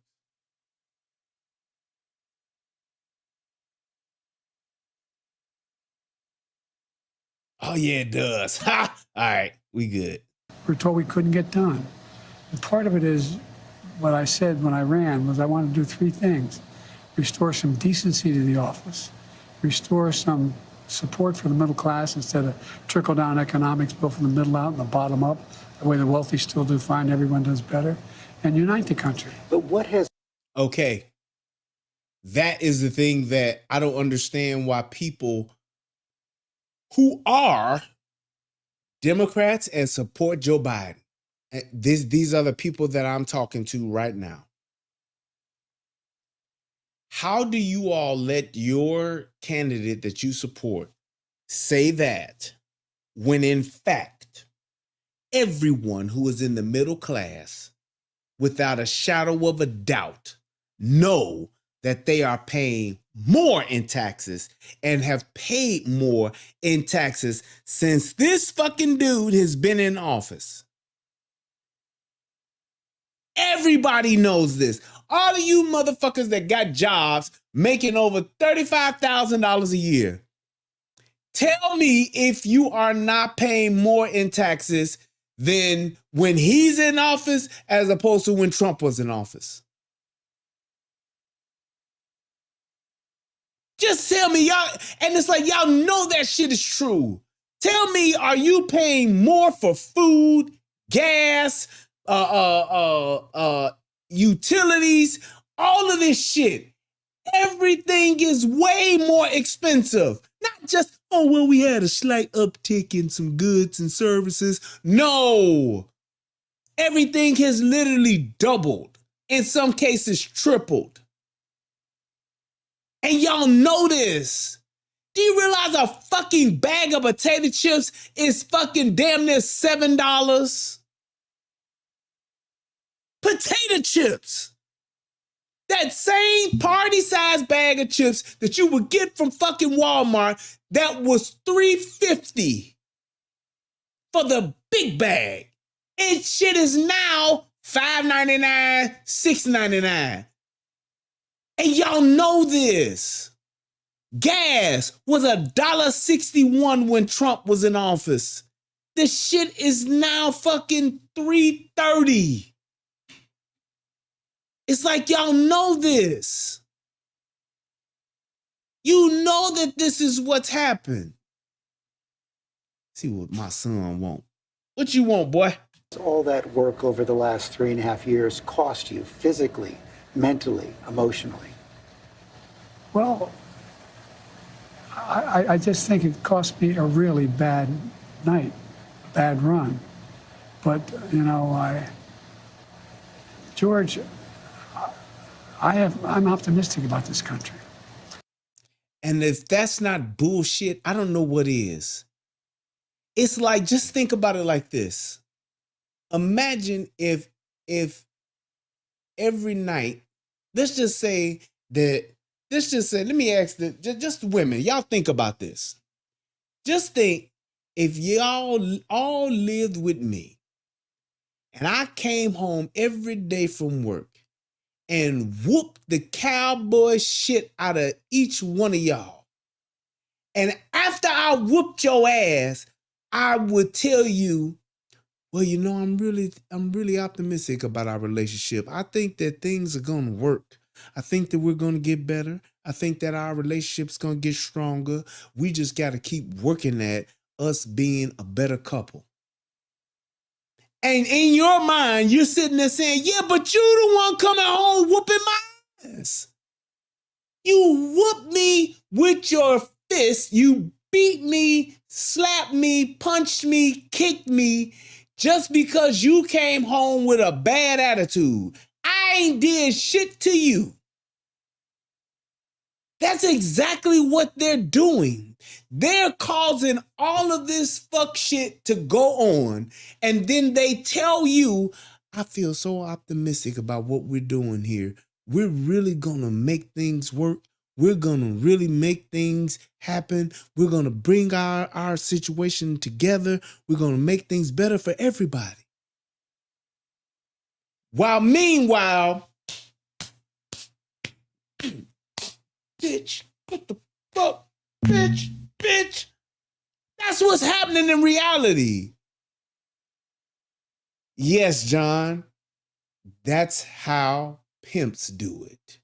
Oh, yeah, it does. Ha! All right, we good. We were told we couldn't get done. And part of it is what I said when I ran was I wanted to do three things. Restore some decency to the office, restore some support for the middle class instead of trickle-down economics built from the middle out and the bottom up, the way the wealthy still do fine, everyone does better, and unite the country. But what has... Okay. That is the thing that I don't understand why people who are Democrats and support Joe Biden, these are the people that I'm talking to right now. How do you all let your candidate that you support say that when in fact everyone who is in the middle class, without a shadow of a doubt, know that they are paying more in taxes and have paid more in taxes since this fucking dude has been in office? Everybody knows this. All of you motherfuckers that got jobs making over $35,000 a year, tell me if you are not paying more in taxes than when he's in office as opposed to when Trump was in office. Just tell me, y'all, and it's like y'all know that shit is true. Tell me, are you paying more for food, gas, utilities, all of this shit? Everything is way more expensive. Not just, oh, well, we had a slight uptick in some goods and services. No. Everything has literally doubled. In some cases, tripled. And y'all know this. Do you realize a fucking bag of potato chips is fucking damn near $7? Potato chips. That same party-sized bag of chips that you would get from fucking Walmart, that was $3.50 for the big bag. And shit is now $5.99, $6.99. And y'all know this. Gas was $1.61 when Trump was in office. This shit is now fucking $3.30. It's like y'all know this. You know that this is what's happened. See what my son want. What you want, boy? All that work over the last 3.5 years cost you physically, mentally, emotionally? Well, I just think it cost me a really bad night, a bad run. But, George, I'm optimistic about this country. And if that's not bullshit, I don't know what is. It's like, just think about it like this. Imagine if every night, let me ask just women, y'all think about this. Just think if y'all all lived with me and I came home every day from work and whoop the cowboy shit out of each one of y'all. And after I whooped your ass, I would tell you, well, you know, I'm really optimistic about our relationship. I think that things are gonna work. I think that we're gonna get better. I think that our relationship's gonna get stronger. We just gotta keep working at us being a better couple. And in your mind, you're sitting there saying, yeah, but you the one coming home whooping my ass. You whooped me with your fist. You beat me, slapped me, punched me, kicked me just because you came home with a bad attitude. I ain't did shit to you. That's exactly what they're doing. They're causing all of this fuck shit to go on, and then they tell you, I feel so optimistic about what we're doing here. We're really gonna make things work. We're gonna really make things happen. We're gonna bring our situation together. We're gonna make things better for everybody. While meanwhile, bitch, what the fuck, bitch. That's what's happening in reality. Yes, John, that's how pimps do it.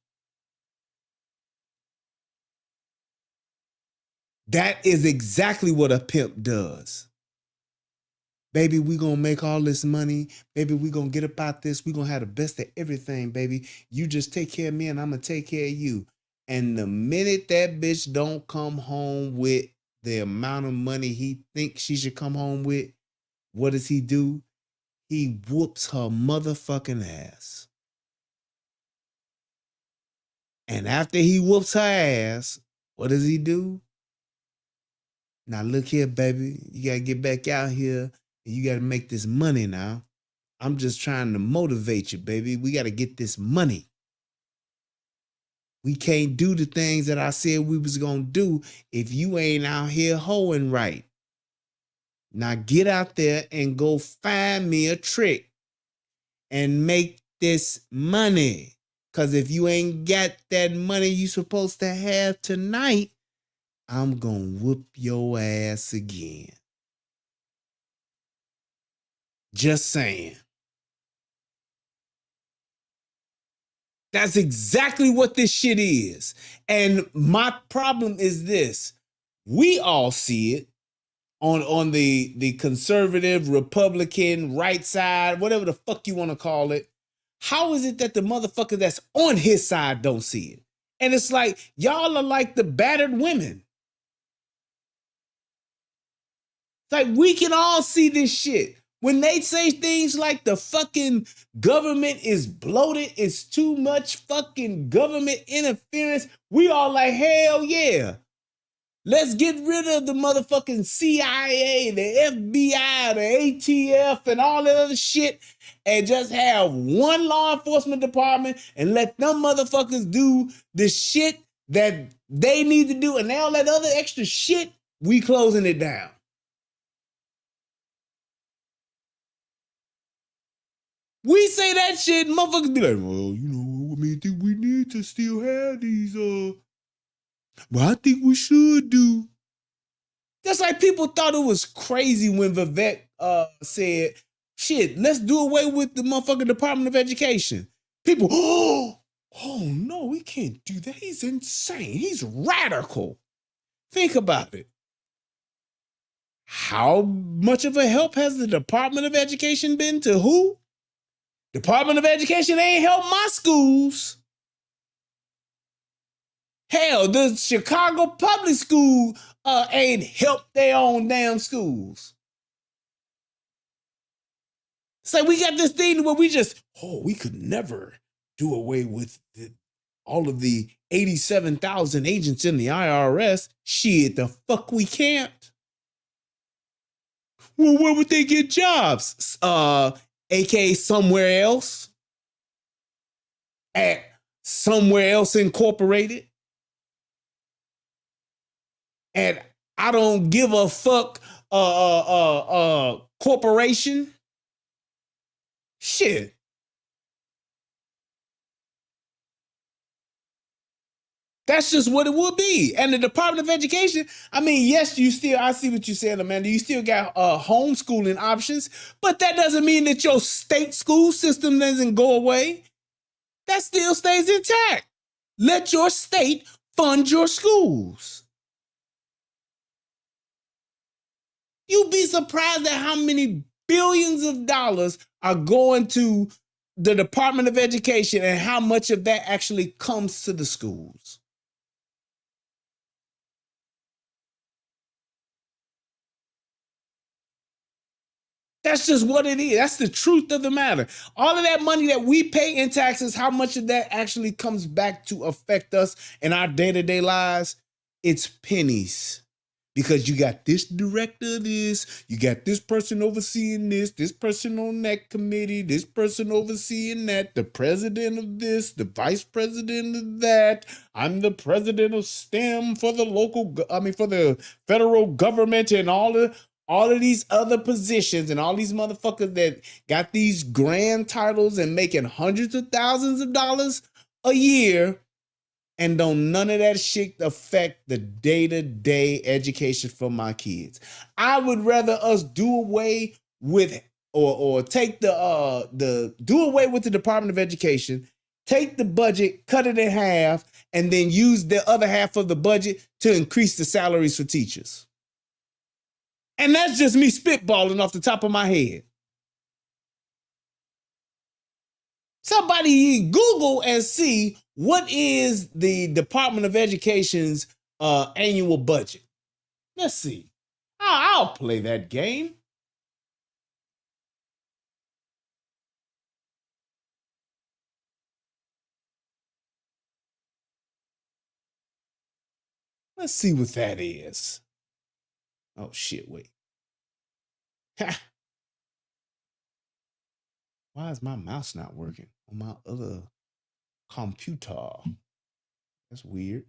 That is exactly what a pimp does. Baby, we gonna make all this money. Baby, we gonna get about this. We gonna have the best of everything, baby. You just take care of me and I'm gonna take care of you. And the minute that bitch don't come home with the amount of money he thinks she should come home with, what does he do? He whoops her motherfucking ass. And after he whoops her ass, what does he do? Now look here, baby. You gotta get back out here and you gotta make this money now. I'm just trying to motivate you, baby. We gotta get this money. We can't do the things that I said we was gonna do if you ain't out here hoeing right. Now get out there and go find me a trick and make this money. Cause if you ain't got that money you supposed to have tonight, I'm gonna whoop your ass again. Just saying. That's exactly what this shit is. And my problem is this. We all see it on the conservative, Republican, right side, whatever the fuck you want to call it. How is it that the motherfucker that's on his side don't see it? And it's like, y'all are like the battered women. It's like, we can all see this shit. When they say things like the fucking government is bloated, it's too much fucking government interference, we all like, hell yeah. Let's get rid of the motherfucking CIA, the FBI, the ATF, and all that other shit, and just have one law enforcement department and let them motherfuckers do the shit that they need to do, and all that other extra shit, we closing it down. We say that shit, motherfuckers be like, well, you know, I mean, I think we need to still have these, well, I think we should do. Just like people thought it was crazy when Vivek said, shit, let's do away with the motherfucking Department of Education. People, oh no, we can't do that. He's insane. He's radical. Think about it. How much of a help has the Department of Education been to who? Department of Education ain't helped my schools. Hell, the Chicago public school ain't helped their own damn schools. So we got this thing where we just, we could never do away with all of the 87,000 agents in the IRS. Shit, the fuck we can't. Well, where would they get jobs? AKA somewhere else? At Somewhere Else Incorporated? And I don't give a fuck corporation. Shit. That's just what it would be. And the Department of Education, I mean, yes, I see what you said, Amanda. You still got homeschooling options, but that doesn't mean that your state school system doesn't go away. That still stays intact. Let your state fund your schools. You'd be surprised at how many billions of dollars are going to the Department of Education and how much of that actually comes to the schools. That's just what it is. That's the truth of the matter. All of that money that we pay in taxes, how much of that actually comes back to affect us in our day-to-day lives? It's pennies. Because you got this director of this, you got this person overseeing this person on that committee, this person overseeing that, the president of this, the vice president of that. I'm the president of STEM for the for the federal government and all of these other positions and all these motherfuckers that got these grand titles and making hundreds of thousands of dollars a year. And don't none of that shit affect the day-to-day education for my kids. I would rather us do away with or take do away with the Department of Education, take the budget, cut it in half, and then use the other half of the budget to increase the salaries for teachers. And that's just me spitballing off the top of my head. Somebody Google and see what is the Department of Education's annual budget. Let's see. I'll play that game. Let's see what that is. Oh, shit, wait. Why is my mouse not working on my other computer? That's weird.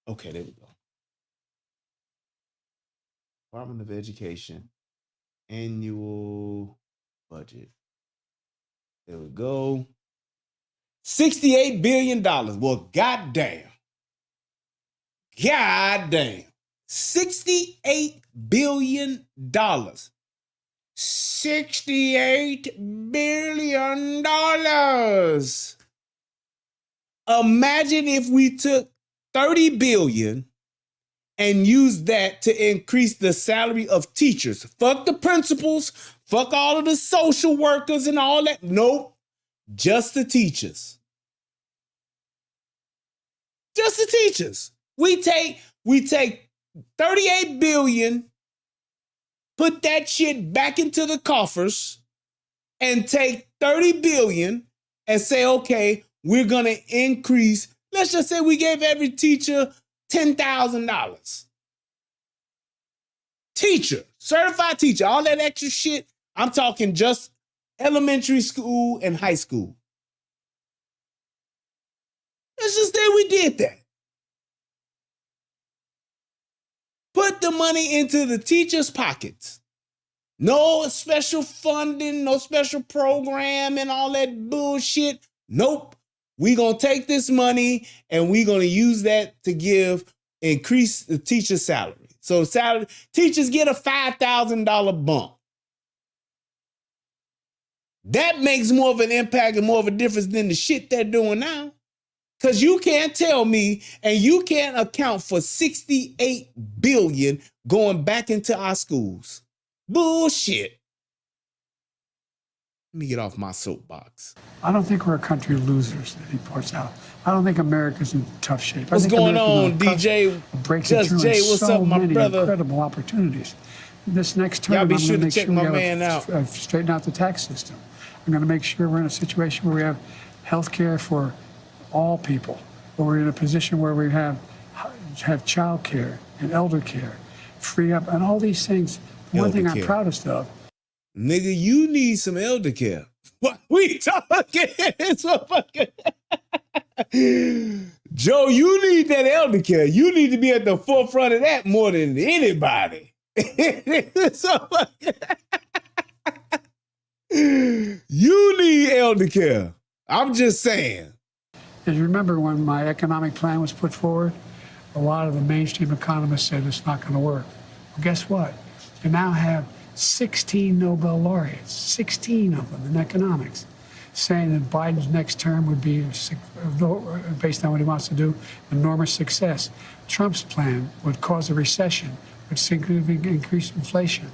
Okay, there we go. Department of Education annual budget. There we go. $68 billion. Well, goddamn. Goddamn. $68 billion. $68 billion. Imagine if we took $30 billion and used that to increase the salary of teachers. Fuck the principals, fuck all of the social workers and all that. Nope, just the teachers. Just the teachers. We take 38 billion, put that shit back into the coffers, and take 30 billion and say, okay, we're gonna increase. Let's just say we gave every teacher $10,000. Teacher, certified teacher, all that extra shit. I'm talking just elementary school and high school. Let's just say we did that. Put the money into the teachers' pockets. No special funding, no special program and all that bullshit. Nope. We're going to take this money and we're going to use that to increase the teacher's salary. So teachers get a $5,000 bump. That makes more of an impact and more of a difference than the shit they're doing now. Because you can't tell me and you can't account for $68 billion going back into our schools. Bullshit. Let me get off my soapbox. I don't think we're a country of losers, that he points out. I don't think America's in tough shape. What's going on, DJ? Just Jay, what's up, my brother? Incredible opportunities. This next term, Y'all be I'm sure going to check my man out. Straighten out the tax system. I'm going to make sure we're in a situation where we have health care for all people, where we're in a position where we have child care and elder care, free up, and all these things. One thing I'm proudest of. Nigga, you need some elder care. What we talking? Joe, you need that elder care. You need to be at the forefront of that more than anybody. You need elder care. I'm just saying. And you remember when my economic plan was put forward, a lot of the mainstream economists said it's not going to work. Well, guess what? You now have 16 Nobel laureates, 16 of them in economics, saying that Biden's next term would be, based on what he wants to do, enormous success. Trump's plan would cause a recession, would significantly increase inflation.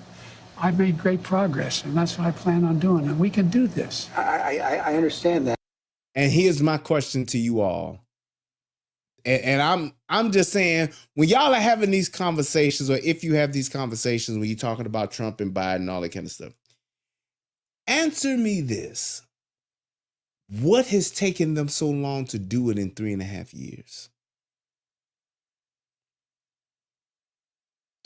I've made great progress, and that's what I plan on doing, and we can do this. I understand that. And here's my question to you all. And I'm just saying, when y'all are having these conversations, or if you have these conversations when you're talking about Trump and Biden and all that kind of stuff, answer me this. What has taken them so long to do it in 3.5 years?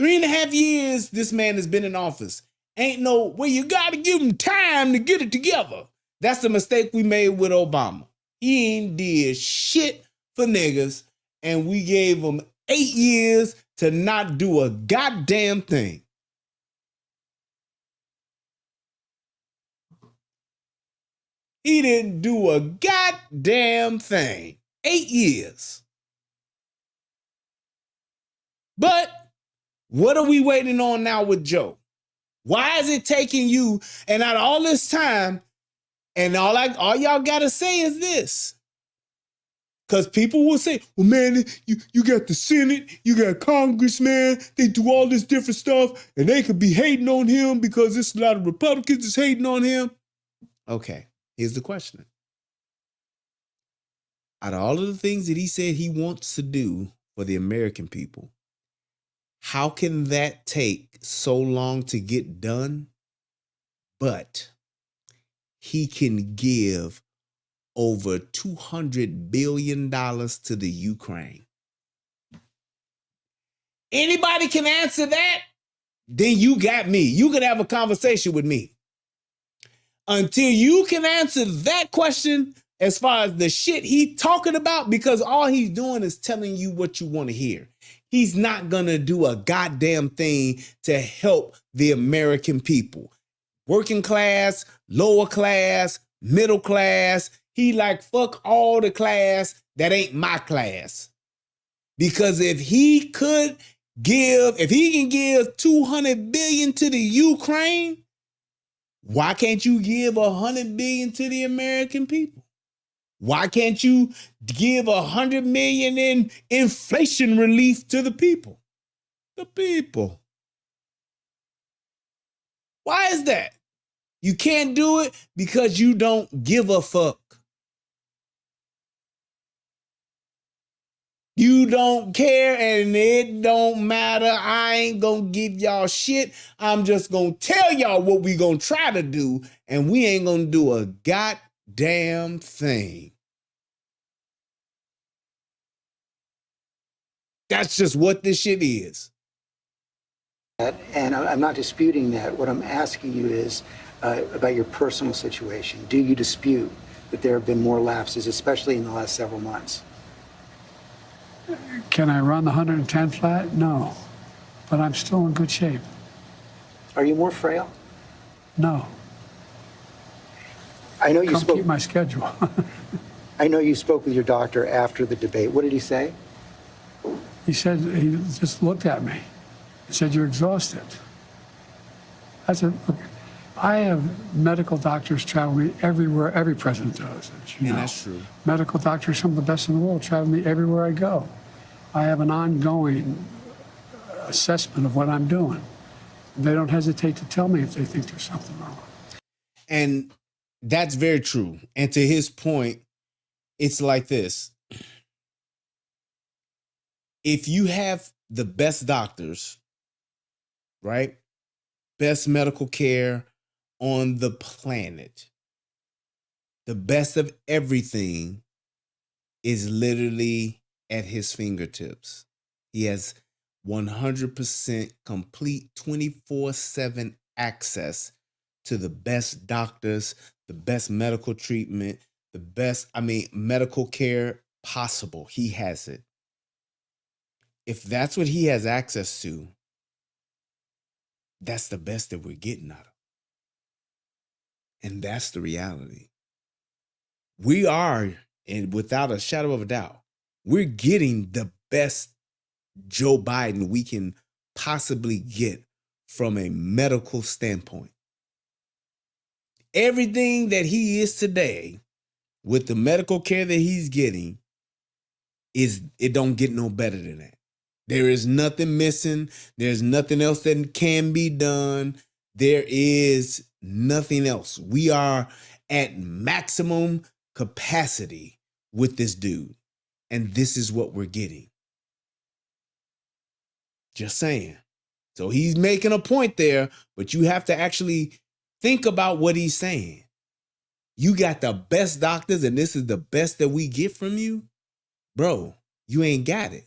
3.5 years this man has been in office. Ain't no, well, you got to give him time to get it together. That's the mistake we made with Obama. He ain't did shit for niggas, and we gave him 8 years to not do a goddamn thing. He didn't do a goddamn thing. 8 years. But what are we waiting on now with Joe? Why is it taking you, and out of all this time, and all y'all gotta say is this? Because people will say, well, man, you got the Senate, you got Congress, man, they do all this different stuff, and they could be hating on him because there's a lot of Republicans that's hating on him. Okay, here's the question. Out of all of the things that he said he wants to do for the American people, how can that take so long to get done? But he can give over $200 billion to the Ukraine. Anybody can answer that? Then you got me. You can have a conversation with me. Until you can answer that question as far as the shit he talking about, because all he's doing is telling you what you want to hear. He's not going to do a goddamn thing to help the American people. Working class, lower class, middle class. He like, fuck all the class that ain't my class. Because if he can give $200 billion to the Ukraine, why can't you give $100 billion to the American people? Why can't you give $100 million in inflation relief to the people? The people. Why is that? You can't do it because you don't give a fuck. You don't care, and it don't matter. I ain't gonna give y'all shit. I'm just gonna tell y'all what we gonna try to do, and we ain't gonna do a goddamn thing. That's just what this shit is. And I'm not disputing that. What I'm asking you is about your personal situation. Do you dispute that there have been more lapses, especially in the last several months? Can I run the 110 flat? No. But I'm still in good shape. Are you more frail? No. I know you spoke. Keep my schedule. I know you spoke with your doctor after the debate. What did he say? He said, he just looked at me and said, you're exhausted. I said, look, I have medical doctors travel me everywhere, every president does, as you know. That's true. Medical doctors, some of the best in the world, travel me everywhere I go. I have an ongoing assessment of what I'm doing. They don't hesitate to tell me if they think there's something wrong. And that's very true. And to his point, it's like this. If you have the best doctors, right? Best medical care on the planet, the best of everything is literally at his fingertips. He has 100% complete 24/7 access to the best doctors, the best medical treatment, the best, medical care possible. He has it. If that's what he has access to, that's the best that we're getting out of. And that's the reality. We are, and without a shadow of a doubt, we're getting the best Joe Biden we can possibly get from a medical standpoint. Everything that he is today, with the medical care that he's getting, it don't get no better than that. There is nothing missing. There's nothing else that can be done. There is nothing else. We are at maximum capacity with this dude. And this is what we're getting. Just saying. So he's making a point there, but you have to actually think about what he's saying. You got the best doctors and this is the best that we get from you? Bro, you ain't got it.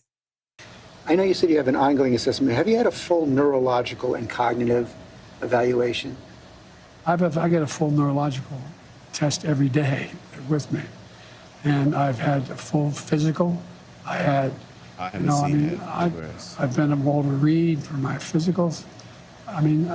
I know you said you have an ongoing assessment. Have you had a full neurological and cognitive evaluation? I get a full neurological test every day with me. And I've had a full physical. I haven't seen that. I've been at Walter Reed for my physicals. I mean,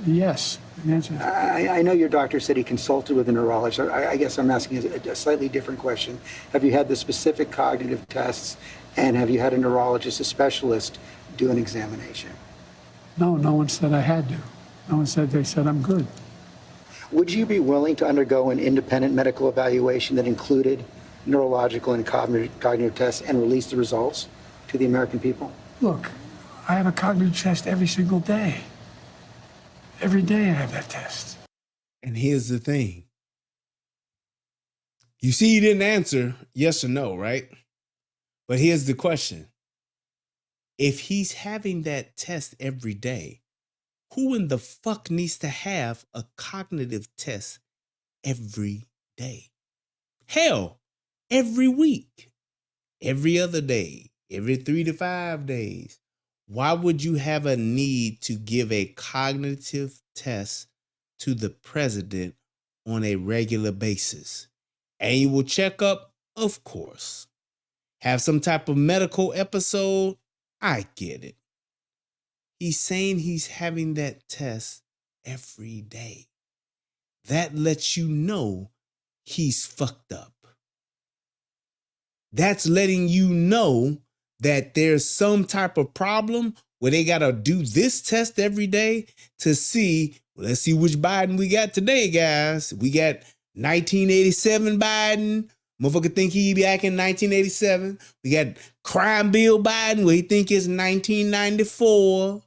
yes, the answer is. I know your doctor said he consulted with a neurologist. I guess I'm asking a slightly different question. Have you had the specific cognitive tests, and have you had a neurologist, a specialist, do an examination? No, no one said I had to. No one said, they said I'm good. Would you be willing to undergo an independent medical evaluation that included neurological and cognitive tests and release the results to the American people? Look, I have a cognitive test every single day. Every day I have that test. And here's the thing. You see, you didn't answer yes or no, right? But here's the question. If he's having that test every day, who in the fuck needs to have a cognitive test every day? Hell, every week, every other day, every 3 to 5 days. Why would you have a need to give a cognitive test to the president on a regular basis? Annual checkup? Of course. Have some type of medical episode? I get it. He's saying he's having that test every day. That lets you know he's fucked up. That's letting you know that there's some type of problem where they got to do this test every day to see, let's see which Biden we got today, guys. We got 1987 Biden. Motherfucker think he back in 1987. We got Crime Bill Biden where he think it's 1994.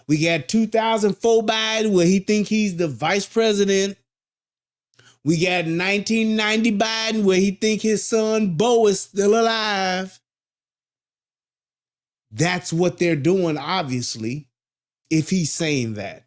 We got 2004 Biden where he think he's the vice president. We got 1990 Biden where he think his son Bo is still alive. That's what they're doing, obviously, if he's saying that.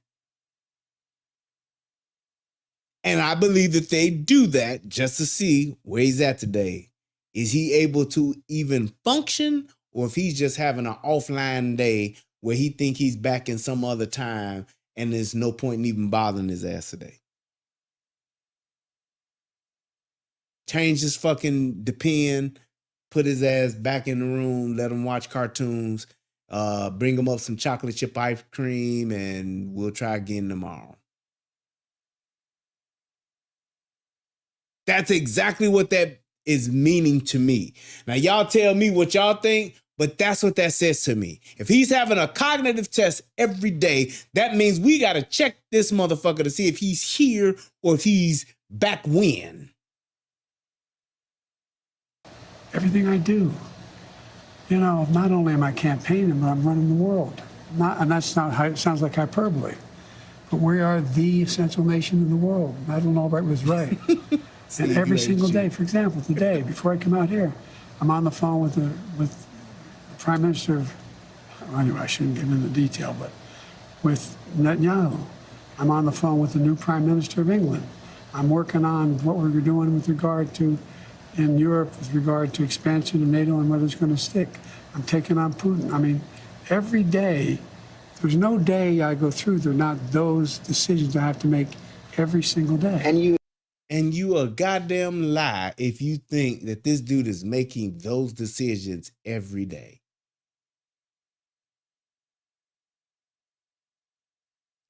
And I believe that they do that just to see where he's at today. Is he able to even function, or if he's just having an offline day where he think he's back in some other time and there's no point in even bothering his ass today? Change his fucking pen, put his ass back in the room, let him watch cartoons, bring him up some chocolate chip ice cream, and we'll try again tomorrow. That's exactly what that is meaning to me. Now, y'all tell me what y'all think, but that's what that says to me. If he's having a cognitive test every day, that means we got to check this motherfucker to see if he's here or if he's back when. Everything I do. You know, not only am I campaigning, but I'm running the world. And that's not how it sounds like hyperbole. But we are the essential nation in the world. Madeleine Albright was right. And every single day, for example, today, before I come out here, I'm on the phone with the Prime Minister of, well, anyway, I shouldn't get into detail, but with Netanyahu. I'm on the phone with the new Prime Minister of England. I'm working on what we're doing with regard to in Europe with regard to expansion of NATO and whether it's going to stick. I'm taking on Putin. I mean, every day, there's no day I go through, there are not those decisions I have to make every single day. And you a goddamn lie if you think that this dude is making those decisions every day.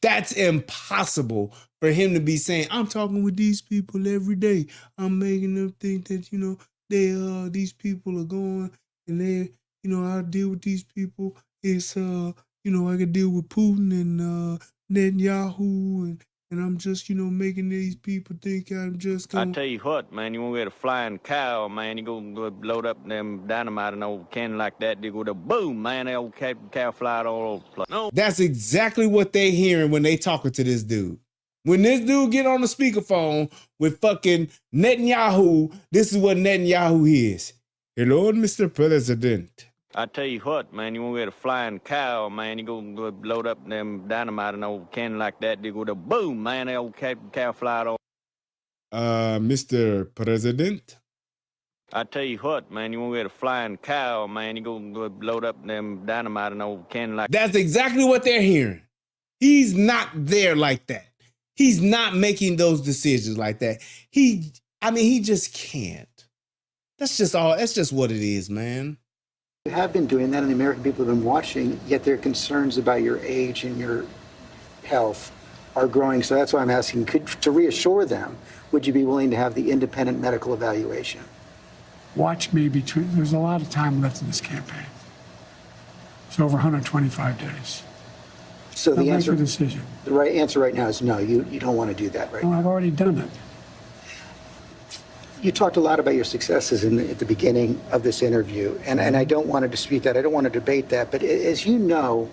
That's impossible for him to be saying, I'm talking with these people every day. I'm making them think that, you know, these people are going and they, you know, I'll deal with these people. It's, you know, I can deal with Putin and Netanyahu and I'm just, you know, making these people think I'm just going. I tell you what, man, you want to get a flying cow, man, you go load up them dynamite in an old cannon like that, they go to boom, man, that old cow fly all over the place. No. That's exactly what they hearing when they talking to this dude. When this dude get on the speakerphone with fucking Netanyahu, this is what Netanyahu is. Hello, Mr. President. I tell you what, man, you want to get a flying cow, man, you go load up them dynamite in an old cannon like that, they go to boom, man, that old cow fly all. Mr. President. I tell you what, man, you want to get a flying cow, man, you go load up them dynamite in an old cannon like. That's exactly what they're hearing. He's not there like that. He's not making those decisions like that. He just can't. That's just what it is, man. You have been doing that, and the American people have been watching, yet their concerns about your age and your health are growing. So that's why I'm asking, to reassure them, would you be willing to have the independent medical evaluation? Watch me there's a lot of time left in this campaign. It's over 125 days. So I'll make a decision. The right answer right now is no, you don't want to do that right No, now. I've already done it. You talked a lot about your successes at the beginning of this interview, and I don't want to dispute that. I don't want to debate that. But as you know,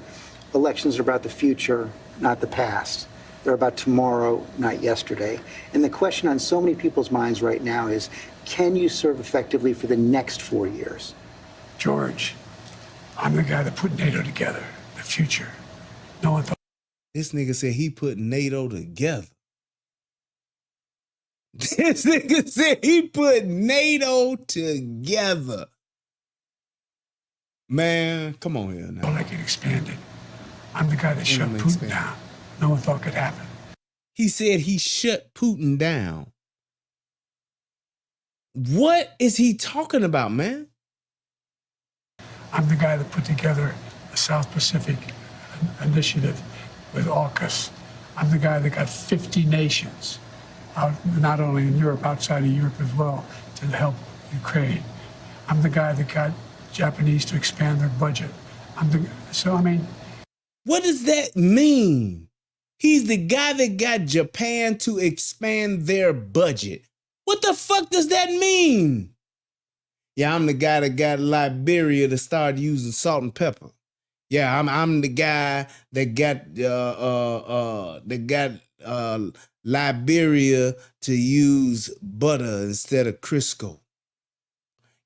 elections are about the future, not the past. They're about tomorrow, not yesterday. And the question on so many people's minds right now is, can you serve effectively for the next 4 years? George, I'm the guy that put NATO together, the future. No one thought. This nigga said he put NATO together. This nigga said he put NATO together. Man, come on here now. Like it expanded. I'm the guy that shut Putin down. No one thought could happen. He said he shut Putin down. What is he talking about, man? I'm the guy that put together the South Pacific Initiative with AUKUS. I'm the guy that got 50 nations, out, not only in Europe, outside of Europe as well, to help Ukraine. I'm the guy that got Japanese to expand their budget. What does that mean? He's the guy that got Japan to expand their budget. What the fuck does that mean? Yeah, I'm the guy that got Liberia to start using salt and pepper. Yeah, I'm the guy that got Liberia to use butter instead of Crisco.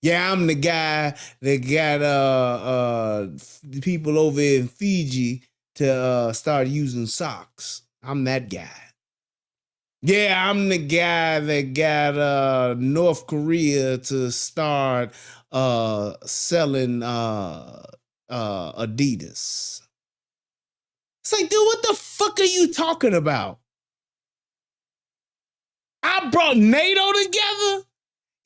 Yeah, I'm the guy that got people over in Fiji to start using socks. I'm that guy. Yeah, I'm the guy that got North Korea to start selling Adidas. It's like, dude, what the fuck are you talking about? I brought NATO together?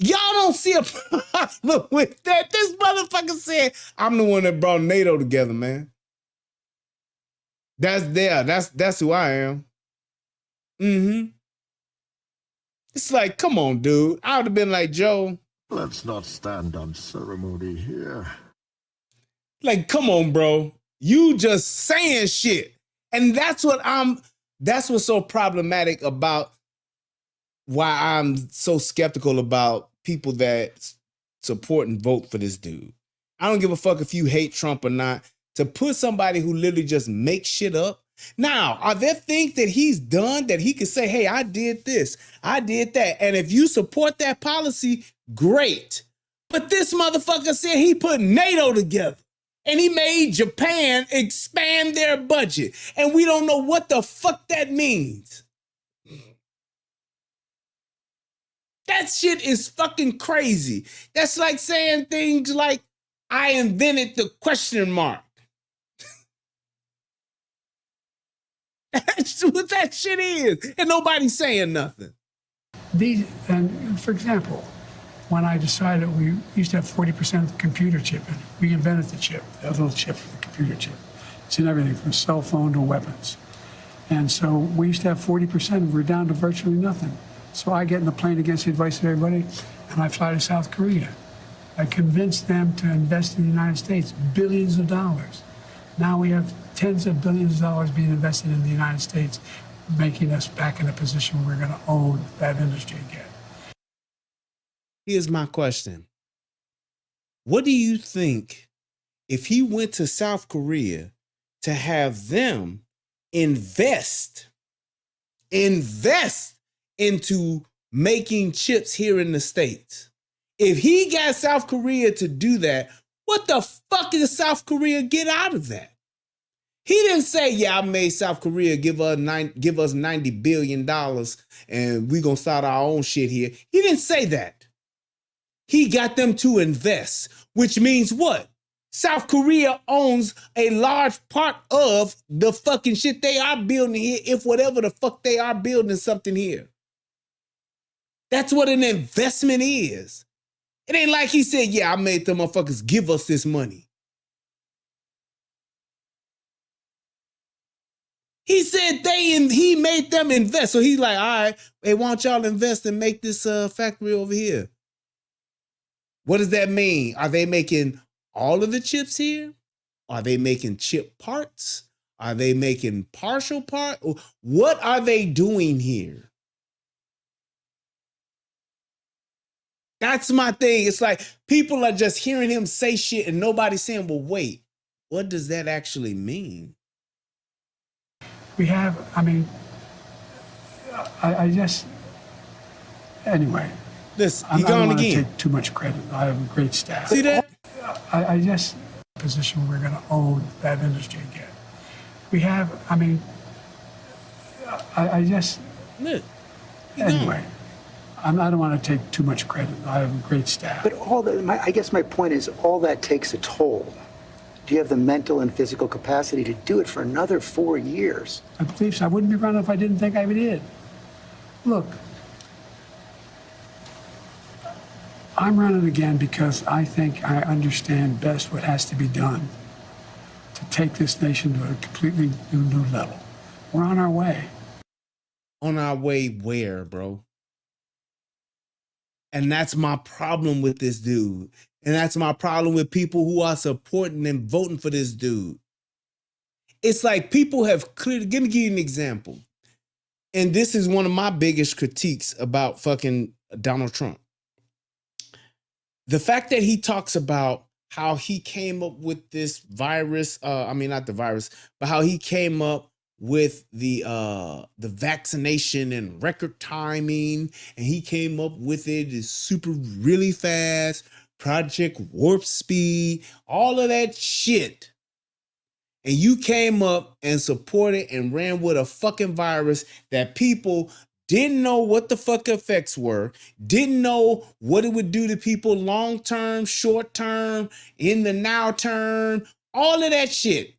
Y'all don't see a problem with that. This motherfucker said, I'm the one that brought NATO together, man. That's who I am. Mm-hmm. It's like, come on, dude. I would have been like, Joe. Let's not stand on ceremony here. Like, come on, bro. You just saying shit. And that's what's so problematic about why I'm so skeptical about people that support and vote for this dude. I don't give a fuck if you hate Trump or not. To put somebody who literally just makes shit up. Now, are there things that he's done that he could say, hey, I did this, I did that. And if you support that policy, great. But this motherfucker said he put NATO together and he made Japan expand their budget. And we don't know what the fuck that means. That shit is fucking crazy. That's like saying things like, I invented the question mark. That's what that shit is. And nobody's saying nothing. And for example, when I decided we used to have 40% of the computer chip in it, we invented the chip, that little chip, the computer chip. It's in everything from cell phone to weapons. And so we used to have 40%, we're down to virtually nothing. So I get in the plane against the advice of everybody, and I fly to South Korea. I convinced them to invest in the United States, billions of dollars. Now we have tens of billions of dollars being invested in the United States, making us back in a position where we're going to own that industry again. Here's my question. What do you think if he went to South Korea to have them invest into making chips here in the States? If he got South Korea to do that, what the fuck does South Korea get out of that? He didn't say, yeah, I made South Korea give us $90 billion and we're going to start our own shit here. He didn't say that. He got them to invest, which means what? South Korea owns a large part of the fucking shit they are building here, if whatever the fuck they are building something here. That's what an investment is. It ain't like he said, yeah, I made them motherfuckers give us this money. He said he made them invest. So he's like, all right, hey, why don't y'all invest and make this factory over here? What does that mean? Are they making all of the chips here? Are they making chip parts? Are they making partial part? What are they doing here? That's my thing. It's like people are just hearing him say shit and nobody's saying, well, wait, what does that actually mean? We have, I just, anyway. Listen, I he don't gone want to again. take too much credit. I have a great staff. See that? I just, position where we're going to own that industry again. We have, I just, Look, he anyway. gone. I don't want to take too much credit. I have a great staff. But I guess my point is all that takes a toll. Do you have the mental and physical capacity to do it for another 4 years? I believe so. I wouldn't be running if I didn't think I did. Look, I'm running again because I think I understand best what has to be done to take this nation to a completely new level. We're on our way. On our way where, bro? And that's my problem with this dude. And that's my problem with people who are supporting and voting for this dude. It's like people have clearly, let me give you an example. And this is one of my biggest critiques about fucking Donald Trump. The fact that he talks about how he came up with this virus, not the virus, but how he came up with the vaccination and record timing, and he came up with it is super really fast, Project Warp Speed, all of that shit. And you came up and supported and ran with a fucking virus that people didn't know what the fuck effects were, didn't know what it would do to people long term, short term, in the now term, all of that shit.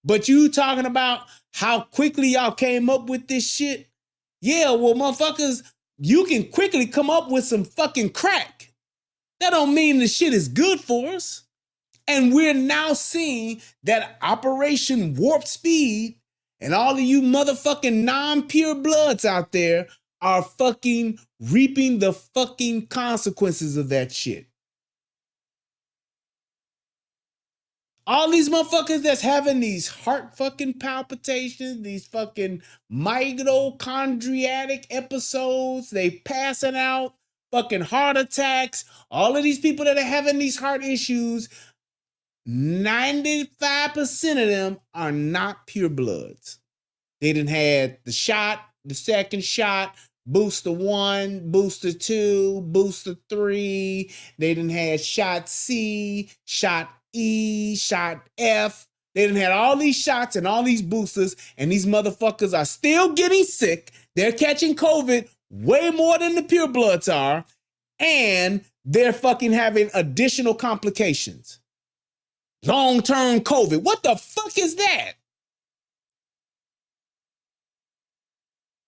But you talking about how quickly y'all came up with this shit? Yeah, well, motherfuckers, you can quickly come up with some fucking crack. That don't mean the shit is good for us. And we're now seeing that Operation Warp Speed and all of you motherfucking non-pure bloods out there are fucking reaping the fucking consequences of that shit. All these motherfuckers that's having these heart fucking palpitations, these fucking mitochondriatic episodes, they passing out, fucking heart attacks, all of these people that are having these heart issues, 95% of them are not pure bloods. They done had the shot, the second shot, booster 1, booster 2, booster 3. They done had shot C, shot E, shot F. They done had all these shots and all these boosters, and these motherfuckers are still getting sick. They're catching COVID way more than the pure bloods are, and they're fucking having additional complications. Long-term COVID. What the fuck is that?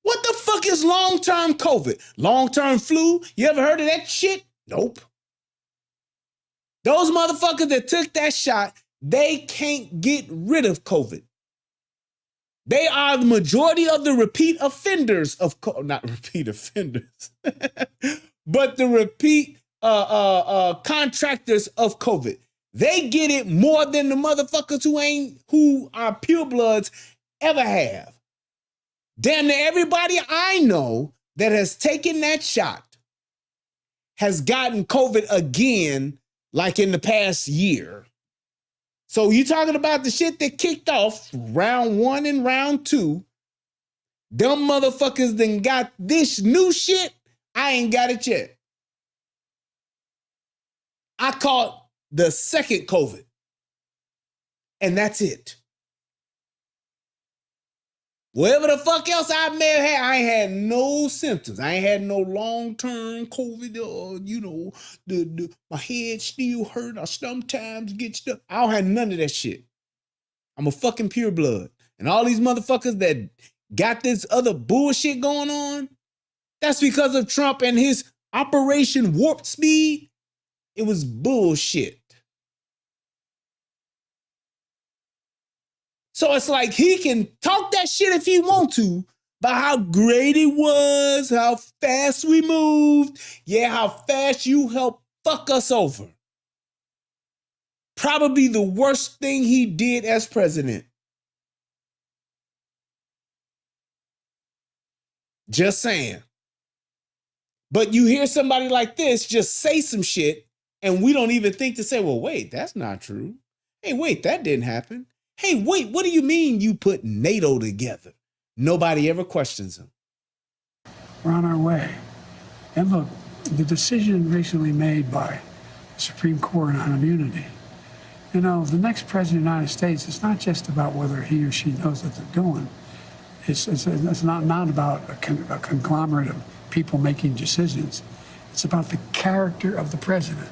What the fuck is long-term COVID? Long-term flu? You ever heard of that shit? Nope. Those motherfuckers that took that shot, they can't get rid of COVID. They are the majority of the repeat offenders of not repeat offenders, but the repeat contractors of COVID. They get it more than the motherfuckers who are purebloods ever have. Damn near everybody I know that has taken that shot has gotten COVID again, like in the past year. So you talking about the shit that kicked off round 1 and round 2. Them motherfuckers done got this new shit. I ain't got it yet. I caught the second COVID. And that's it. Whatever the fuck else I may have had, I ain't had no symptoms. I ain't had no long-term COVID or, my head still hurt. I sometimes get stuff. I don't have none of that shit. I'm a fucking pure blood. And all these motherfuckers that got this other bullshit going on, that's because of Trump and his Operation Warp Speed. It was bullshit. So it's like he can talk that shit if he want to about how great it was, how fast we moved, how fast you helped fuck us over. Probably the worst thing he did as president. Just saying. But you hear somebody like this just say some shit, and we don't even think to say, well, wait, that's not true. Hey, wait, that didn't happen. Hey, wait, what do you mean you put NATO together? Nobody ever questions him. We're on our way. And look, the decision recently made by the Supreme Court on immunity, the next president of the United States, it's not just about whether he or she knows what they're doing. It's not about a conglomerate of people making decisions. It's about the character of the president.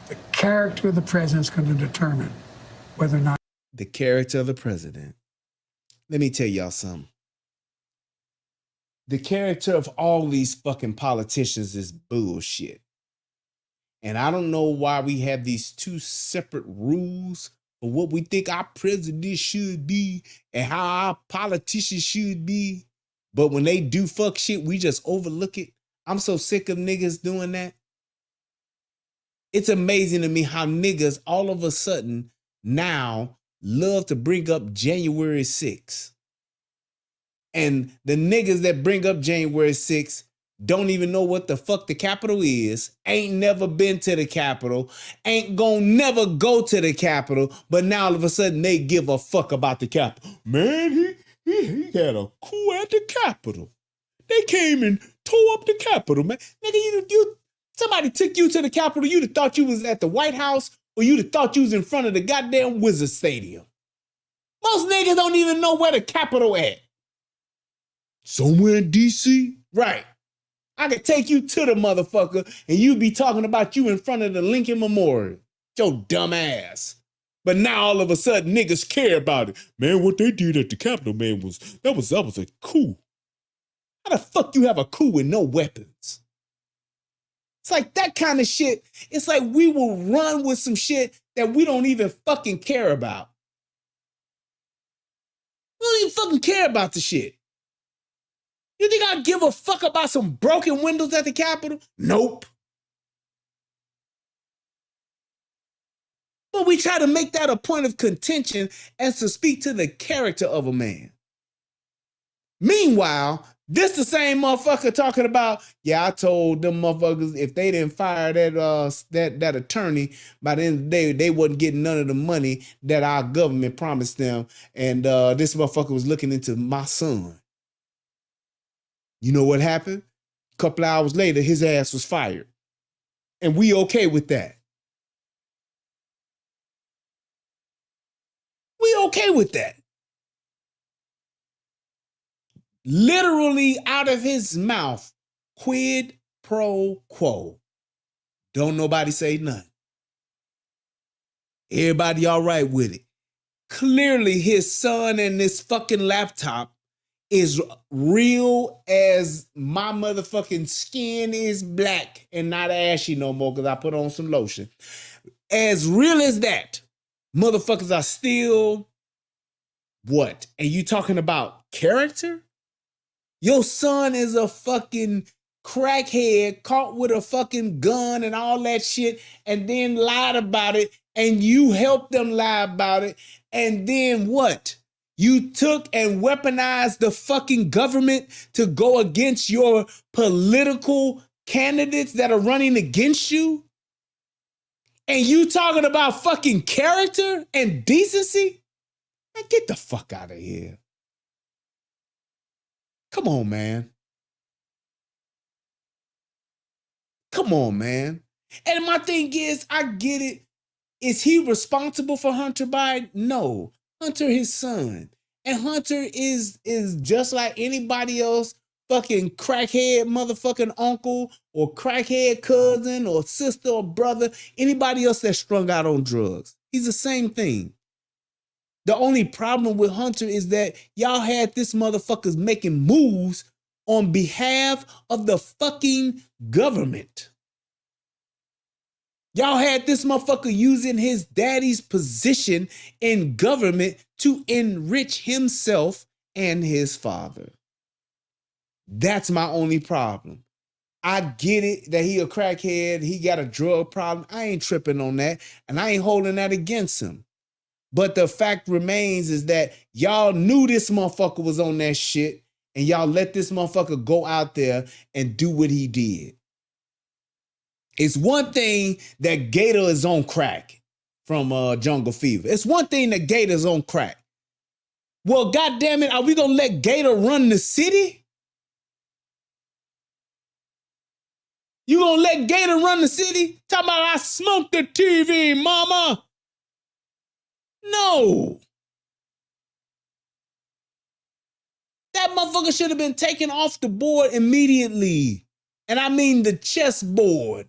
The character of the president is going to determine whether or not. The character of the president. Let me tell y'all something. The character of all these fucking politicians is bullshit. And I don't know why we have these two separate rules for what we think our president should be and how our politicians should be. But when they do fuck shit, we just overlook it. I'm so sick of niggas doing that. It's amazing to me how niggas all of a sudden now love to bring up January 6th. And the niggas that bring up January 6th don't even know what the fuck the Capitol is, ain't never been to the Capitol, ain't gonna never go to the Capitol, but now all of a sudden they give a fuck about the Capitol. Man, he had a coup at the Capitol. They came and tore up the Capitol, man. Nigga, somebody took you to the Capitol, you'd have thought you was at the White House, or you'd have thought you was in front of the goddamn Wizard Stadium. Most niggas don't even know where the Capitol at. Somewhere in D.C.? Right. I could take you to the motherfucker and you be talking about you in front of the Lincoln Memorial. Your dumb ass. But now all of a sudden niggas care about it. Man, what they did at the Capitol, man, that was a coup. How the fuck you have a coup with no weapons? It's like that kind of shit. It's like we will run with some shit that we don't even fucking care about. We don't even fucking care about the shit. You think I give a fuck about some broken windows at the Capitol? Nope. But we try to make that a point of contention as to speak to the character of a man. Meanwhile, this the same motherfucker talking about, I told them motherfuckers if they didn't fire that attorney, by the end of the day, they wasn't getting none of the money that our government promised them. And this motherfucker was looking into my son. You know what happened? A couple hours later, his ass was fired. And we okay with that. We okay with that. Literally out of his mouth, quid pro quo. Don't nobody say nothing. Everybody all right with it. Clearly his son and this fucking laptop is real as my motherfucking skin is black and not ashy no more because I put on some lotion. As real as that, motherfuckers are still What? And you talking about character? Your son is a fucking crackhead caught with a fucking gun and all that shit and then lied about it and you helped them lie about it. And then what? You took and weaponized the fucking government to go against your political candidates that are running against you? And you talking about fucking character and decency? Man, get the fuck out of here. Come on, man. Come on, man. And my thing is, I get it. Is he responsible for Hunter Biden? No. Hunter, his son. And Hunter is just like anybody else, fucking crackhead motherfucking uncle or crackhead cousin or sister or brother, anybody else that's strung out on drugs. He's the same thing. The only problem with Hunter is that y'all had this motherfuckers making moves on behalf of the fucking government. Y'all had this motherfucker using his daddy's position in government to enrich himself and his father. That's my only problem. I get it that he a crackhead, he got a drug problem. I ain't tripping on that, and I ain't holding that against him. But the fact remains is that y'all knew this motherfucker was on that shit, and y'all let this motherfucker go out there and do what he did. It's one thing that Gator is on crack from Jungle Fever. It's one thing that Gator's on crack. Well, goddamn it, are we gonna let Gator run the city? You gonna let Gator run the city? Talk about I smoked the TV, mama. No. That motherfucker should have been taken off the board immediately. And I mean the chessboard.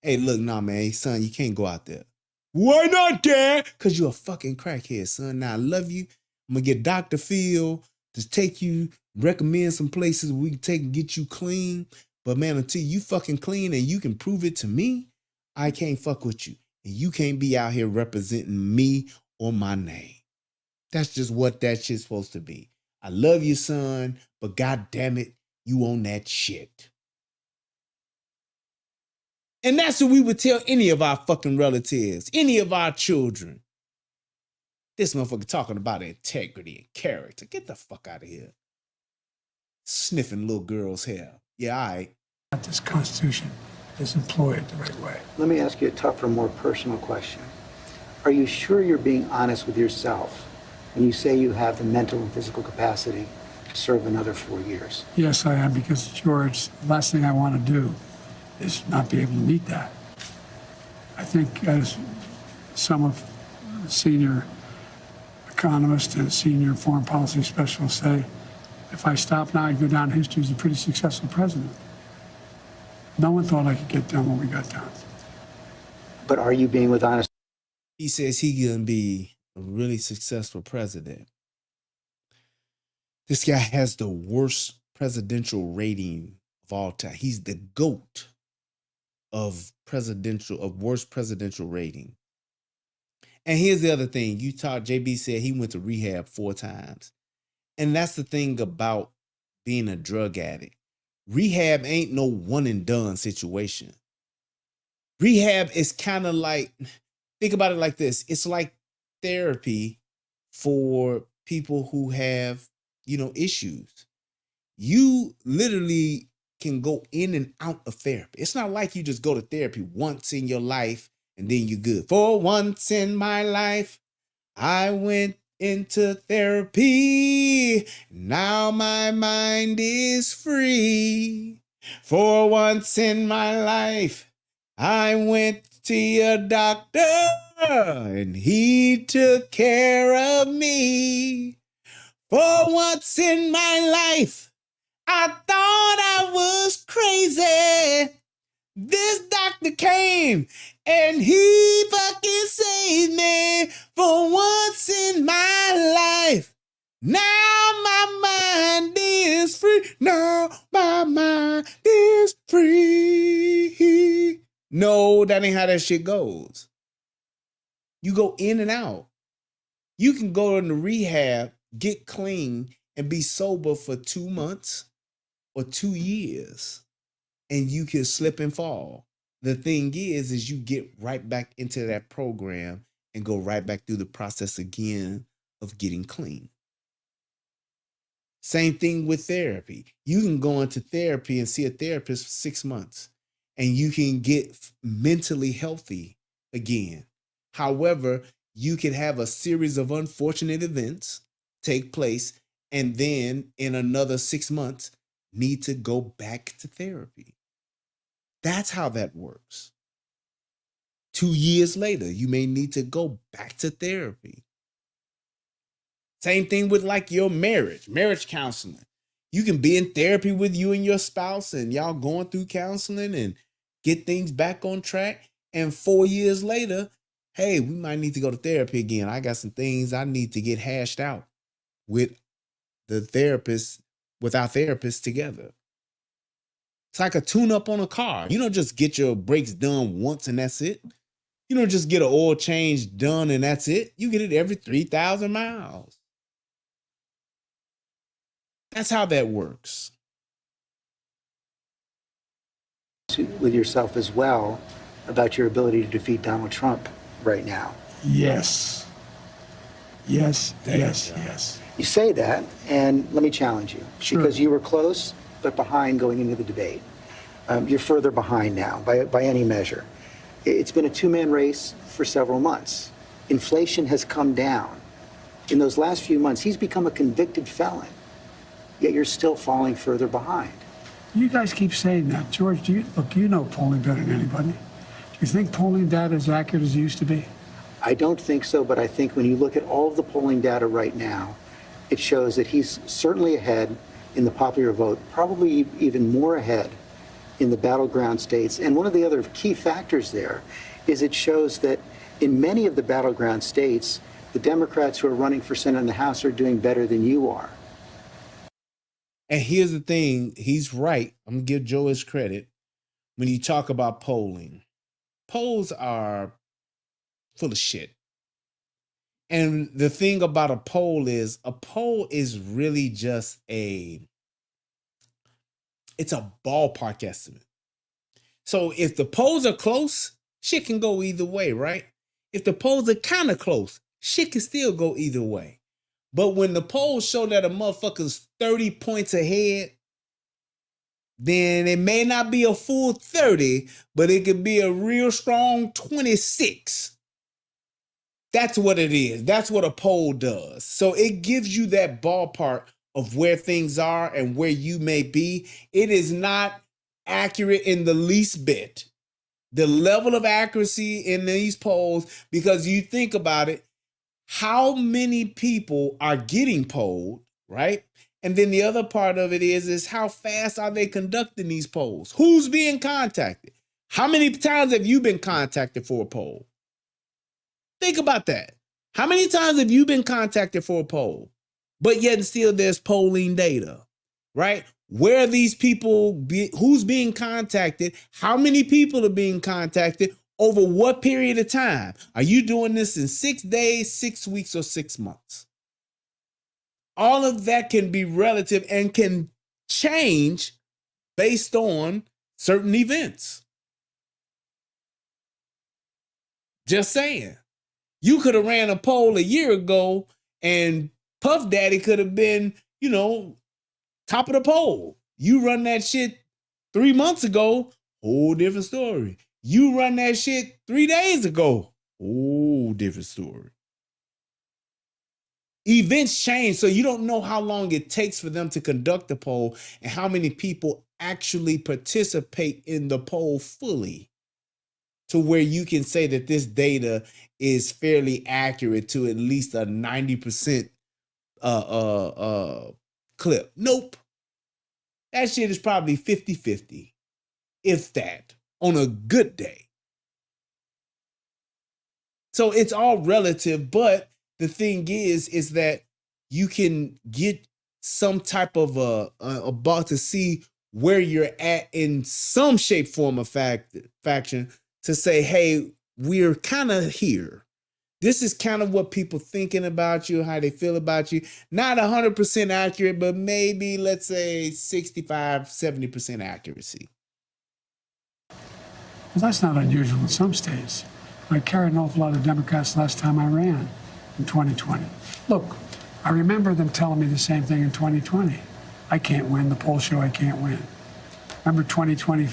Hey, look, nah, man, son, you can't go out there. Why not, Dad? Because you're a fucking crackhead, son. Now, I love you. I'm going to get Dr. Phil to take you, recommend some places we can take and get you clean. But, man, until you fucking clean and you can prove it to me, I can't fuck with you. And you can't be out here representing me or my name. That's just what that shit's supposed to be. I love you, son, but God damn it, you on that shit. And that's what we would tell any of our fucking relatives, any of our children. This motherfucker talking about integrity and character. Get the fuck out of here. Sniffing little girl's hair. Yeah, all right. This Constitution is employed the right way. Let me ask you a tougher, more personal question. Are you sure you're being honest with yourself when you say you have the mental and physical capacity to serve another 4 years? Yes, I am, because, George, the last thing I want to do is not be able to meet that. I think, as some of the senior economists and senior foreign policy specialists say, if I stop now, I'd go down in history as a pretty successful president. No one thought I could get done what we got done. But are you being with honesty? He says he gonna be a really successful president. This guy has the worst presidential rating of all time. He's the GOAT of worst presidential rating. And here's the other thing. JB said he went to rehab 4 times. And that's the thing about being a drug addict. Rehab ain't no one and done situation. Rehab is kind of like, think about it like this. It's like therapy for people who have, issues. You literally can go in and out of therapy. It's not like you just go to therapy once in your life and then you're good. For once in my life, I went into therapy. Now my mind is free. For once in my life, I went to your doctor and he took care of me. For once in my life, I thought I was crazy. This doctor came and he fucking saved me. For once in my life, now my mind is free. Now my mind is free. No, that ain't how that shit goes. You go in and out. You can go into rehab, get clean, and be sober for 2 months or 2 years, and you can slip and fall. The thing is you get right back into that program and go right back through the process again of getting clean. Same thing with therapy. You can go into therapy and see a therapist for 6 months, and you can get mentally healthy again. However, you can have a series of unfortunate events take place, and then in another 6 months, need to go back to therapy. That's how that works. 2 years later, you may need to go back to therapy. Same thing with like your marriage counseling. You can be in therapy with you and your spouse, and y'all going through counseling and get things back on track. And 4 years later, hey, we might need to go to therapy again. I got some things I need to get hashed out with the therapist, with our therapist together. It's like a tune-up on a car. You don't just get your brakes done once and that's it. You don't just get an oil change done and that's it. You get it every 3,000 miles. That's how that works. With yourself as well about your ability to defeat Donald Trump right now. Yes. Yes, yes, yes. You say that, and let me challenge you, because you were close but behind going into the debate. You're further behind now by any measure. It's been a two-man race for several months. Inflation has come down. In those last few months, he's become a convicted felon, yet you're still falling further behind. You guys keep saying that. George, you know polling better than anybody. Do you think polling data is accurate as it used to be? I don't think so, but I think when you look at all of the polling data right now, it shows that he's certainly ahead in the popular vote, probably even more ahead in the battleground states. And one of the other key factors there is it shows that in many of the battleground states, the Democrats who are running for Senate and the House are doing better than you are. And here's the thing, he's right. I'm gonna give Joe his credit. When you talk about polling, polls are full of shit. And the thing about a poll is really just it's a ballpark estimate. So if the polls are close, shit can go either way, right? If the polls are kind of close, shit can still go either way. But when the polls show that a motherfucker's 30 points ahead, then it may not be a full 30, but it could be a real strong 26. That's what it is. That's what a poll does. So it gives you that ballpark of where things are and where you may be. It is not accurate in the least bit. The level of accuracy in these polls, because you think about it, how many people are getting polled, right? And then the other part of it is how fast are they conducting these polls? Who's being contacted? How many times have you been contacted for a poll? Think about that. How many times have you been contacted for a poll? But yet and still there's polling data, right? Where are these people, who's being contacted? How many people are being contacted? Over what period of time? Are you doing this in 6 days, 6 weeks, or 6 months? All of that can be relative and can change based on certain events. Just saying. You could have ran a poll a year ago and Puff Daddy could have been, top of the poll. You run that shit 3 months ago, whole different story. You run that shit 3 days ago, whole different story. Events change, so you don't know how long it takes for them to conduct the poll and how many people actually participate in the poll fully to where you can say that this data is fairly accurate to at least a 90% clip. Nope. That shit is probably 50-50, if that, on a good day. So it's all relative, but the thing is that you can get some type of a ball to see where you're at in some shape, form, or faction to say, hey, we're kind of here. This is kind of what people thinking about you, how they feel about you. Not 100% accurate, but maybe, let's say, 65, 70% accuracy. Well, that's not unusual in some states. I carried an awful lot of Democrats last time I ran in 2020. Look, I remember them telling me the same thing in 2020. I can't win. The polls show I can't win. Remember 2020,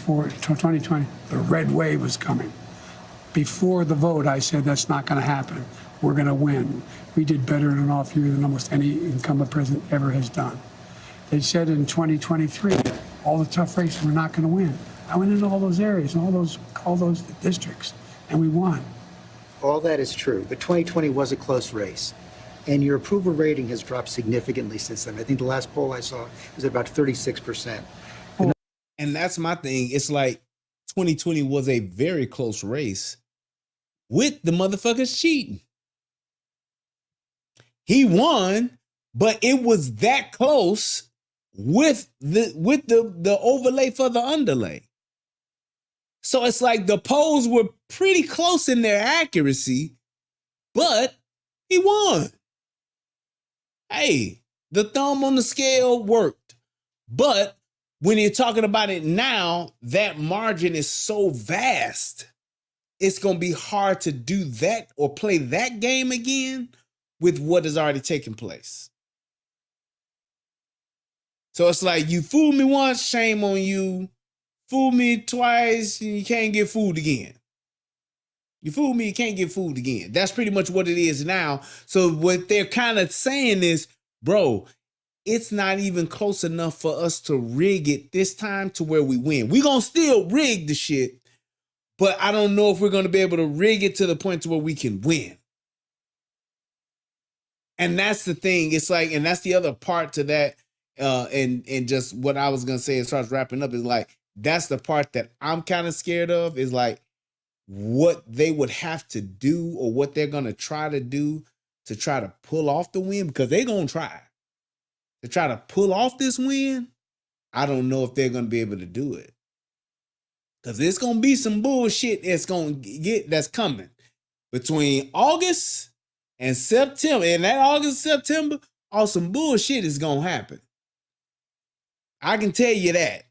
the red wave was coming. Before the vote, I said that's not going to happen. We're going to win. We did better in an off year than almost any incumbent president ever has done. They said in 2023, all the tough races we're not going to win. I went into all those areas, all those districts, and we won. All that is true, but 2020 was a close race. And your approval rating has dropped significantly since then. I think the last poll I saw was at about 36%. And that's my thing. It's like 2020 was a very close race with the motherfuckers cheating. He won, but it was that close with the overlay for the underlay. So it's like the polls were pretty close in their accuracy, but he won. Hey, the thumb on the scale worked. But when you're talking about it now, that margin is so vast. It's going to be hard to do that or play that game again with what has already taken place. So it's like, you fooled me once, shame on you. Fool me twice, and you can't get fooled again. You fool me, you can't get fooled again. That's pretty much what it is now. So what they're kind of saying is, bro, it's not even close enough for us to rig it this time to where we win. We're going to still rig the shit, but I don't know if we're going to be able to rig it to the point to where we can win. And that's the thing. It's like, and that's the other part to that. And just what I was going to say as far as wrapping up is like, that's the part that I'm kind of scared of, is like what they would have to do or what they're going to try to do to try to pull off the win, because they're going to try to pull off this win. I don't know if they're going to be able to do it, because it's going to be some bullshit that's coming between August and September. And that August, September, some bullshit is going to happen. I can tell you that.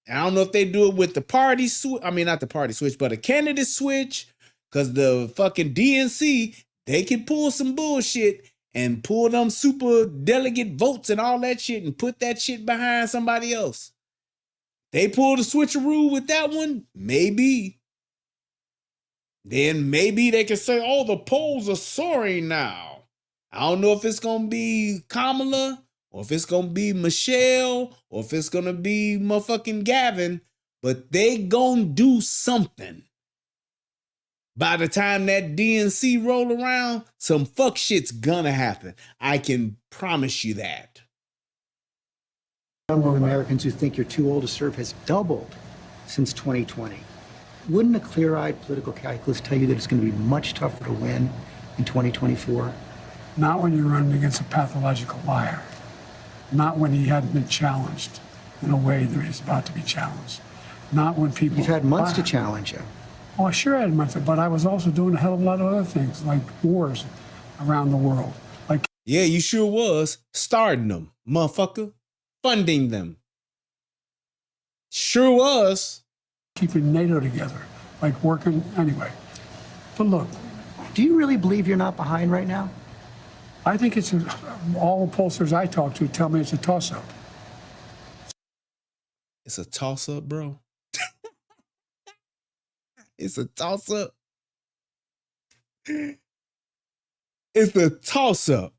I don't know if they do it with the party switch. I mean, not the party switch, but a candidate switch. Because the fucking DNC, they can pull some bullshit and pull them super delegate votes and all that shit and put that shit behind somebody else. They pull the switcheroo with that one, maybe. Then maybe they can say, oh, the polls are soaring now. I don't know if it's going to be Kamala, or if it's going to be Michelle, or if it's going to be motherfucking Gavin, but they going to do something. By the time that DNC roll around, some fuck shit's going to happen. I can promise you that. The number of Americans who think you're too old to serve has doubled since 2020. Wouldn't a clear-eyed political calculus tell you that it's going to be much tougher to win in 2024? Not when you're running against a pathological liar. Not when he hadn't been challenged in a way that he's about to be challenged. Not when people... You've had months to challenge him. Oh, I sure had months, but I was also doing a hell of a lot of other things, like wars around the world. Like, yeah, you sure was. Starting them, motherfucker. Funding them. Sure was. Keeping NATO together, like working, anyway. But look. Do you really believe you're not behind right now? I think all the pollsters I talk to tell me it's a toss-up. It's a toss-up, bro. It's a toss-up. It's a toss-up.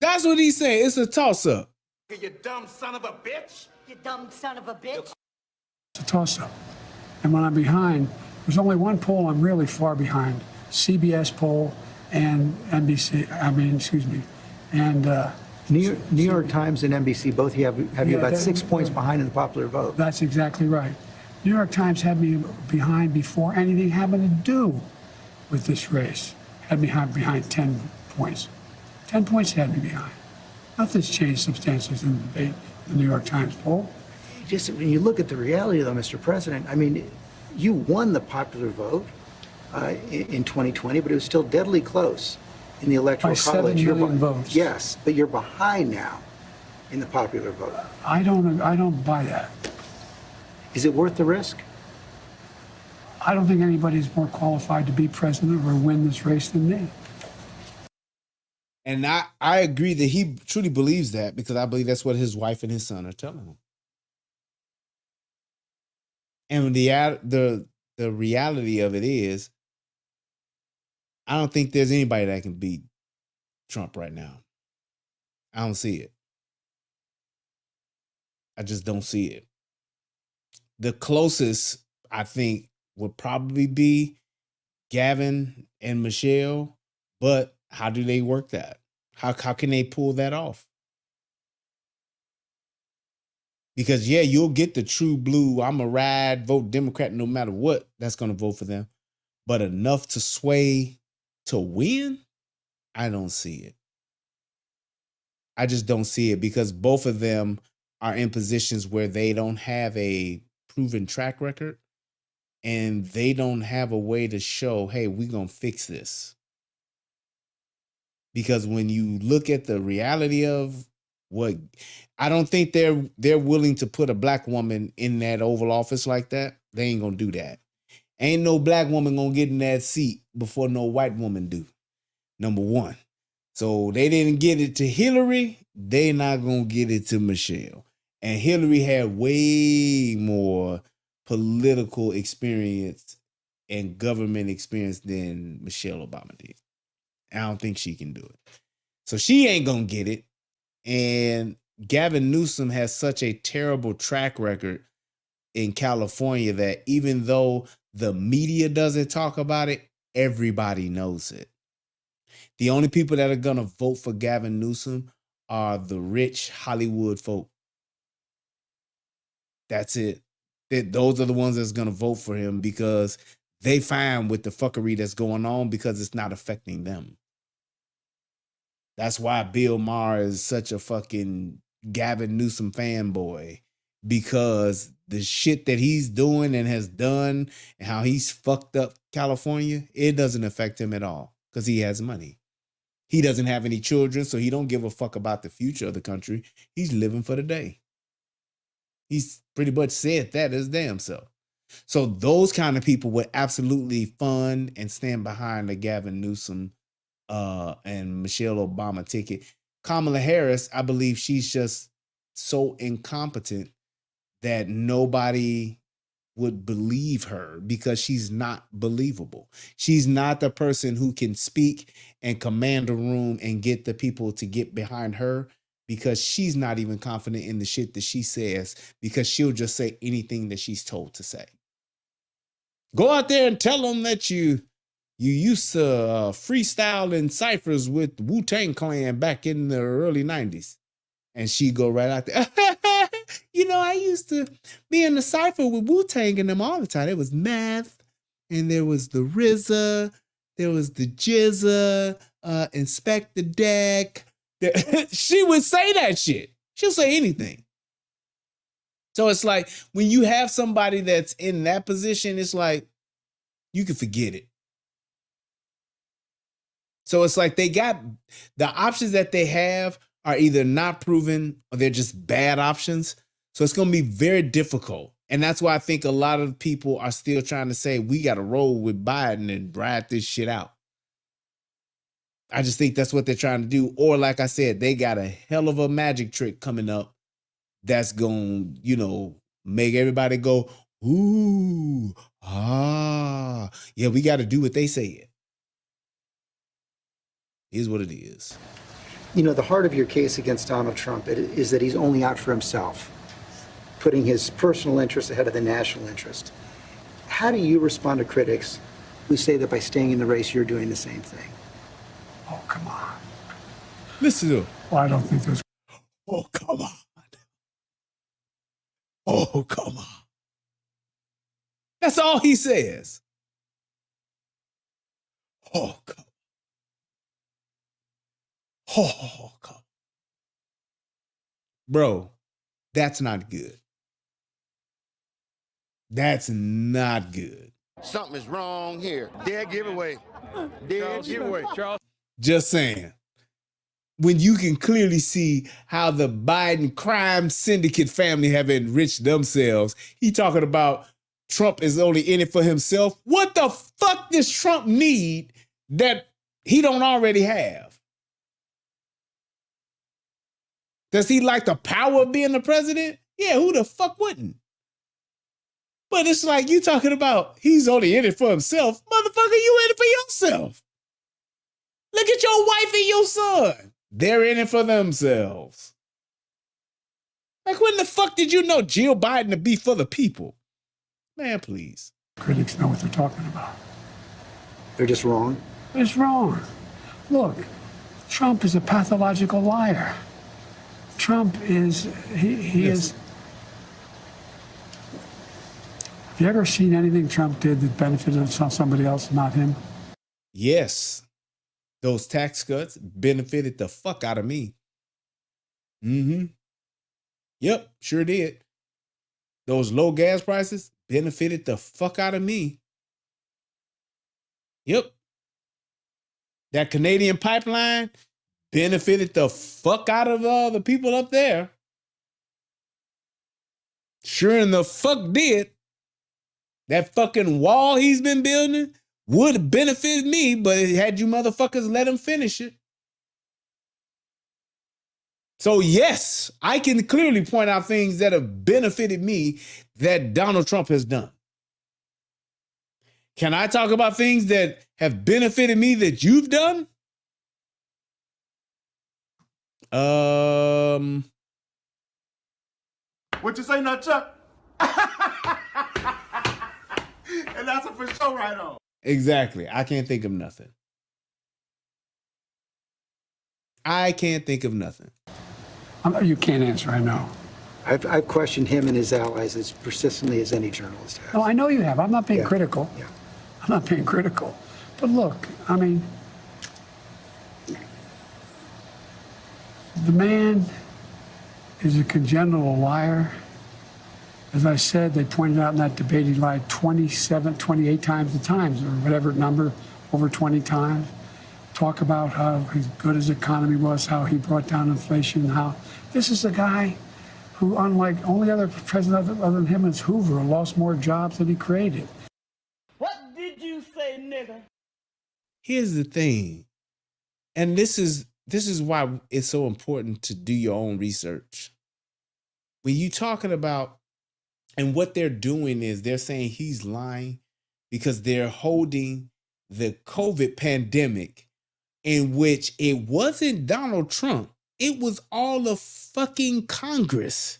That's what he's saying. It's a toss-up. You dumb son of a bitch. You dumb son of a bitch. It's a toss-up. And when I'm behind, there's only one poll I'm really far behind. CBS poll and NBC, and New York Times and NBC both have you about 6 points behind in the popular vote. That's exactly right. New York Times had me behind before anything happened to do with this race. Had me behind 10 points. 10 points had me behind. Nothing's changed substantially in the debate, the New York Times poll. Just when you look at the reality, though, Mr. President, I mean, you won the popular vote. in 2020, but it was still deadly close in the electoral By 7 college. million votes. Yes, but you're behind now in the popular vote. I don't buy that. Is it worth the risk? I don't think anybody's more qualified to be president or win this race than me. And I agree that he truly believes that, because I believe that's what his wife and his son are telling him. And the reality of it is, I don't think there's anybody that can beat Trump right now. I don't see it. I just don't see it. The closest, I think, would probably be Gavin and Michelle, but how do they work that? How can they pull that off? Because yeah, you'll get the true blue, I'm a ride, vote Democrat no matter what, that's going to vote for them. But enough to sway to win, I don't see it. I just don't see it, because both of them are in positions where they don't have a proven track record, and they don't have a way to show, hey, we're going to fix this. Because when you look at the reality of what, I don't think they're willing to put a black woman in that Oval Office like that. They ain't gonna do that. Ain't no black woman gonna get in that seat before no white woman do. Number one. So they didn't get it to Hillary. They not gonna get it to Michelle. And Hillary had way more political experience and government experience than Michelle Obama did. I don't think she can do it. So she ain't gonna get it. And Gavin Newsom has such a terrible track record in California that even though the media doesn't talk about it, everybody knows it. The only people that are gonna vote for Gavin Newsom are the rich Hollywood folk. That's it. Those are the ones that's gonna vote for him, because they fine with the fuckery that's going on, because it's not affecting them. That's why Bill Maher is such a fucking Gavin Newsom fanboy, because the shit that he's doing and has done and how he's fucked up California, it doesn't affect him at all, because he has money. He doesn't have any children, so he don't give a fuck about the future of the country. He's living for the day. He's pretty much said that his damn self. So those kind of people would absolutely fund and stand behind the Gavin Newsom and Michelle Obama ticket. Kamala Harris, I believe she's just so incompetent that nobody would believe her, because she's not believable. She's not the person who can speak and command a room and get the people to get behind her, because she's not even confident in the shit that she says, because she'll just say anything that she's told to say. Go out there and tell them that you used to freestyle in ciphers with Wu-Tang Clan back in the early 90s. And she go right out there. I used to be in the cipher with Wu-Tang and them all the time. There was Meth, and there was the RZA, there was the Jizza, Inspector Deck. She would say that shit. She'll say anything. So it's like, when you have somebody that's in that position, it's like, you can forget it. So it's like, they got the options that they have are either not proven or they're just bad options. So it's going to be very difficult. And that's why I think a lot of people are still trying to say, we got to roll with Biden and ride this shit out. I just think that's what they're trying to do. Or like I said, they got a hell of a magic trick coming up that's going to, make everybody go, ooh, yeah, we got to do what they say. Here's what it is. The heart of your case against Donald Trump is that he's only out for himself, putting his personal interest ahead of the national interest. How do you respond to critics who say that by staying in the race, you're doing the same thing? Oh, come on. Listen to him. Well, I don't think there's... Oh, come on. Oh, come on. That's all he says. Oh, come on. Oh, come on. Bro, that's not good. That's not good. Something is wrong here. Dead giveaway. Dead giveaway. Just saying. When you can clearly see how the Biden crime syndicate family have enriched themselves, he talking about Trump is only in it for himself. What the fuck does Trump need that he don't already have? Does he like the power of being the president? Yeah, who the fuck wouldn't? But it's like you talking about he's only in it for himself. Motherfucker, you in it for yourself. Look at your wife and your son. They're in it for themselves. Like, when the fuck did you know Jill Biden to be for the people? Man, please. Critics know what they're talking about. They're just wrong. It's wrong. Look, Trump is a pathological liar. Trump is, he is. Have you ever seen anything Trump did that benefited somebody else, not him? Yes. Those tax cuts benefited the fuck out of me. Mm-hmm. Yep, sure did. Those low gas prices benefited the fuck out of me. Yep. That Canadian pipeline benefited the fuck out of the people up there. Sure in the fuck did. That fucking wall he's been building would have benefited me, but had you motherfuckers let him finish it. So yes, I can clearly point out things that have benefited me that Donald Trump has done. Can I talk about things that have benefited me that you've done? What you say, now, Chuck? And that's a for sure right on. Exactly. I can't think of nothing. I can't think of nothing. You can't answer, I know. I've questioned him and his allies as persistently as any journalist has. No, I know you have. I'm not being critical. Yeah. I'm not being critical. But look, I mean, the man is a congenital liar. As I said, they pointed out in that debate he lied 27, 28 times the times, or whatever number, over 20 times. Talk about how good his economy was, how he brought down inflation, how this is a guy who, unlike only other president other than him is Hoover, lost more jobs than he created. What did you say, nigga? Here's the thing, and this is why it's so important to do your own research. When you talking about, and what they're doing is they're saying he's lying because they're holding the COVID pandemic, in which it wasn't Donald Trump, it was all of fucking Congress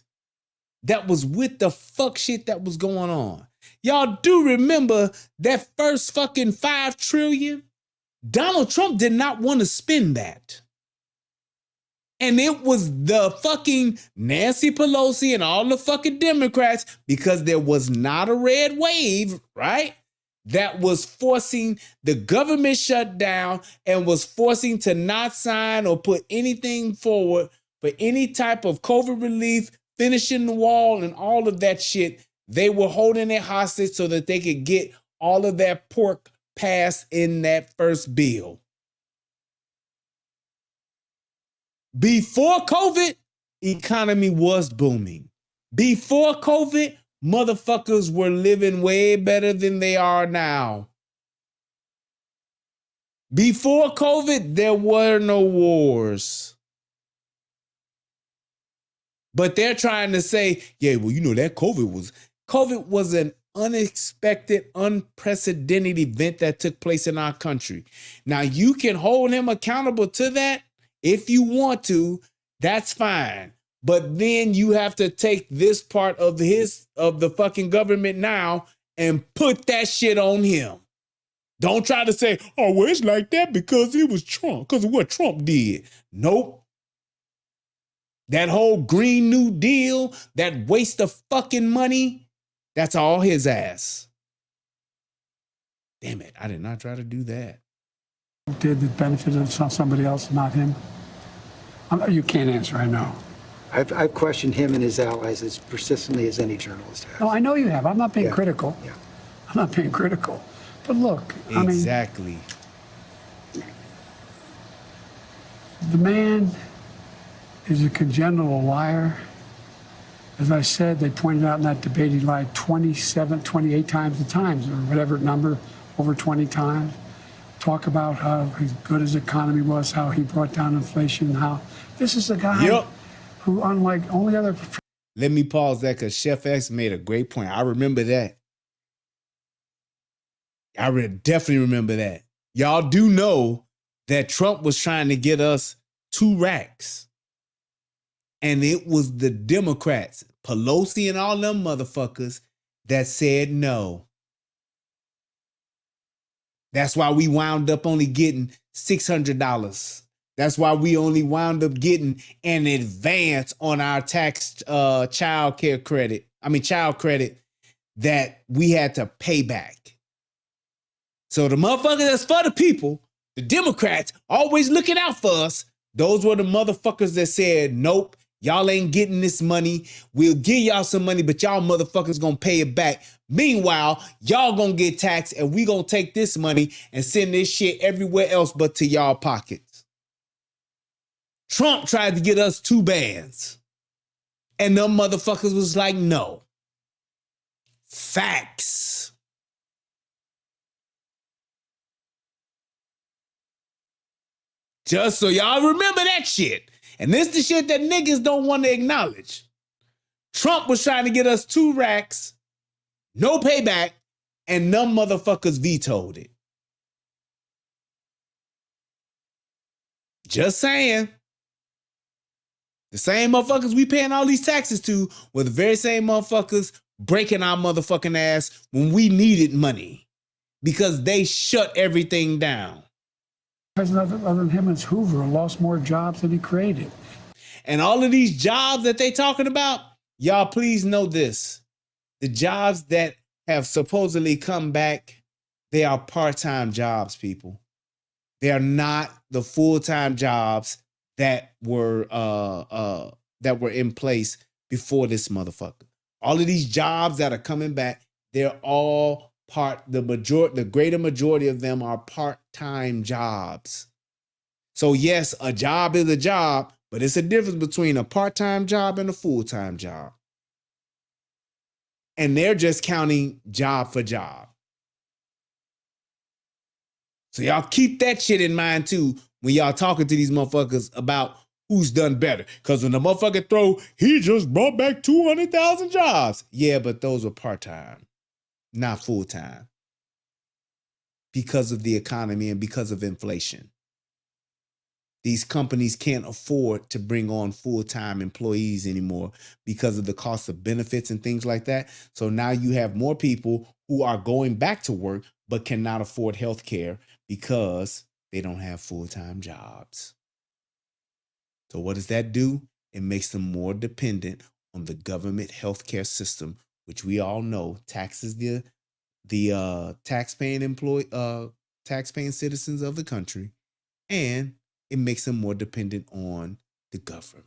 that was with the fuck shit that was going on. Y'all do remember that first fucking $5 trillion? Donald Trump did not want to spend that. And it was the fucking Nancy Pelosi and all the fucking Democrats, because there was not a red wave, right? That was forcing the government shutdown and was forcing to not sign or put anything forward for any type of COVID relief, finishing the wall and all of that shit. They were holding it hostage so that they could get all of that pork passed in that first bill. Before COVID, economy was booming. Before COVID, motherfuckers were living way better than they are now. Before COVID, there were no wars. But they're trying to say, yeah, well, you know, that COVID was an unexpected, unprecedented event that took place in our country. Now, you can hold him accountable to that if you want to, that's fine. But then you have to take this part of the fucking government now and put that shit on him. Don't try to say, oh, well, it's like that because it was Trump, because of what Trump did. Nope. That whole Green New Deal, that waste of fucking money, that's all his ass. Damn it, I did not try to do that. Did that benefited somebody else, not him? You can't answer, I know. I've questioned him and his allies as persistently as any journalist has. No, I know you have. I'm not being critical. Yeah. I'm not being critical. But look, Exactly. The man is a congenital liar. As I said, they pointed out in that debate he lied 27, 28 times the times, or whatever number, over 20 times. Talk about how good his economy was, how he brought down inflation, how this is a guy who, unlike only other... Let me pause that because Chef X made a great point. I remember that. Definitely remember that. Y'all do know that Trump was trying to get us 2 racks. And it was the Democrats, Pelosi and all them motherfuckers, that said no. That's why we wound up only getting $600. That's why we only wound up getting an advance on our tax child credit that we had to pay back. So the motherfuckers that's for the people, the Democrats, always looking out for us, those were the motherfuckers that said, nope, y'all ain't getting this money. We'll give y'all some money, but y'all motherfuckers gonna pay it back. Meanwhile, y'all gonna get taxed and we gonna take this money and send this shit everywhere else but to y'all pockets. Trump tried to get us 2 bands. And them motherfuckers was like, no. Facts. Just so y'all remember that shit. And this the shit that niggas don't want to acknowledge. Trump was trying to get us 2 racks, no payback, and them motherfuckers vetoed it. Just saying. The same motherfuckers we paying all these taxes to were the very same motherfuckers breaking our motherfucking ass when we needed money because they shut everything down. President other than him is Hoover lost more jobs than he created. And all of these jobs that they talking about, y'all please know this. The jobs that have supposedly come back, they are part-time jobs, people. They are not the full-time jobs that were in place before this motherfucker. All of these jobs that are coming back, they're all the greater majority of them are part-time jobs. So yes, a job is a job, but it's a difference between a part-time job and a full-time job. And they're just counting job for job. So y'all keep that shit in mind too when y'all talking to these motherfuckers about who's done better. Because when the motherfucker throw, he just brought back 200,000 jobs. Yeah, but those were part-time, not full-time. Because of the economy and because of inflation. These companies can't afford to bring on full-time employees anymore because of the cost of benefits and things like that. So now you have more people who are going back to work but cannot afford health care because they don't have full-time jobs. So what does that do? It makes them more dependent on the government healthcare system, which we all know taxes the taxpaying citizens of the country, and it makes them more dependent on the government.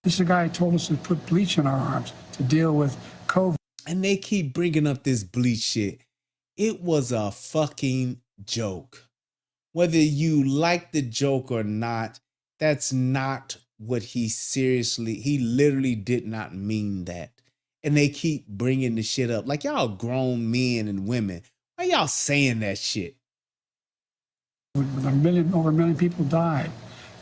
This is a guy who told us to put bleach in our arms to deal with COVID. And they keep bringing up this bleach shit. It was a fucking joke. Whether you like the joke or not, that's not what he literally did not mean that. And they keep bringing the shit up. Like y'all grown men and women. Why y'all saying that shit? Over a million people died.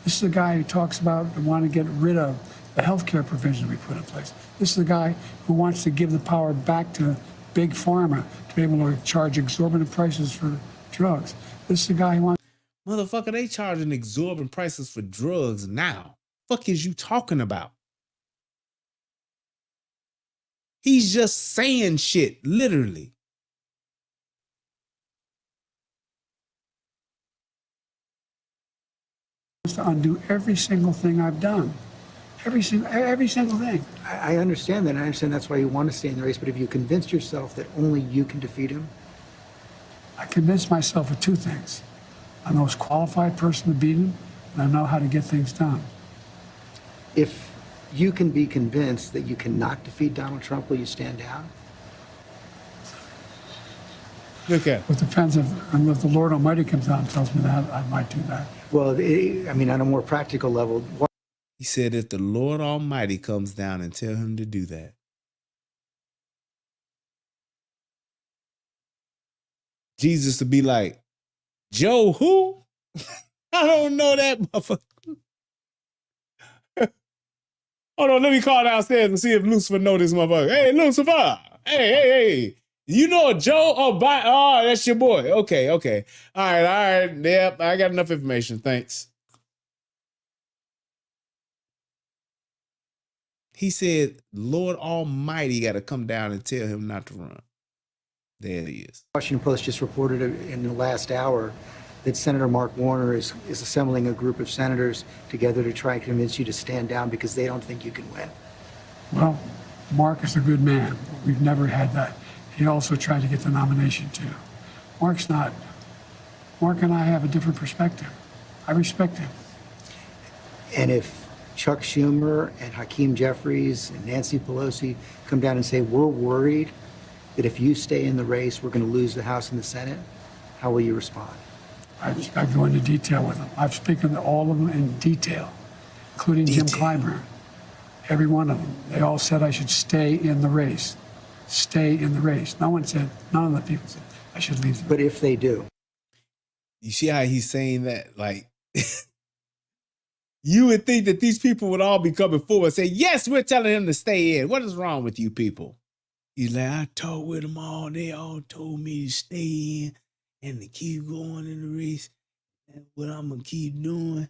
This is a guy who talks about wanting to get rid of the healthcare provisions we put in place. This is a guy who wants to give the power back to big pharma to be able to charge exorbitant prices for drugs. This is a guy who wants... Motherfucker, they charging exorbitant prices for drugs now. Fuck is you talking about? He's just saying shit, literally. To undo every single thing I've done. Every single thing. I understand that, and I understand that's why you want to stay in the race, but if you convinced yourself that only you can defeat him? I convinced myself of 2 things. I'm the most qualified person to beat him, and I know how to get things done. If you can be convinced that you cannot defeat Donald Trump, will you stand down? Look at it. It depends if the Lord Almighty comes down and tells me that, I might do that. Well, I mean, on a more practical level, He said if the Lord Almighty comes down and tell him to do that. Jesus would be like, Joe who? I don't know that motherfucker. Hold on, let me call downstairs and see if Lucifer know this motherfucker. Hey, Lucifer. Hey. You know a Joe? Oh, that's your boy. Okay. All right. Yep, I got enough information. Thanks. He said, Lord Almighty got to come down and tell him not to run. There he is. Washington Post just reported in the last hour that Senator Mark Warner is assembling a group of senators together to try and convince you to stand down because they don't think you can win. Well, Mark is a good man. We've never had that. He also tried to get the nomination too. Mark and I have a different perspective. I respect him. And if Chuck Schumer and Hakeem Jeffries and Nancy Pelosi come down and say, we're worried that if you stay in the race, we're going to lose the House and the Senate, how will you respond? I go into detail with them. I've spoken to all of them in detail, including Jim Clyburn. Every one of them. They all said I should stay in the race. Stay in the race. None of the people said I should leave. But if they do. You see how he's saying that? Like, you would think that these people would all be coming forward and say, yes, we're telling him to stay in. What is wrong with you people? He's like, I talked with them all. They all told me to stay in and to keep going in the race. That's what I'm going to keep doing.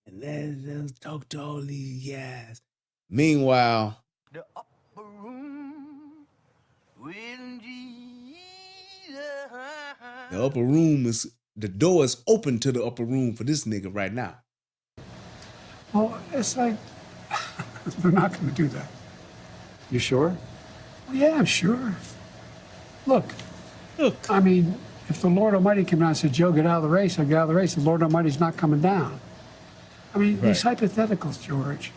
And let's talk to all these guys. Meanwhile, The upper room with Jesus. the upper room the door is open to the upper room for this nigga right now. Well, it's like, they're not going to do that. You sure? Well, yeah, I'm sure. Look, I mean, if the Lord Almighty came down and said, Joe, get out of the race, I get out of the race, the Lord Almighty's not coming down. I mean, these hypotheticals, George,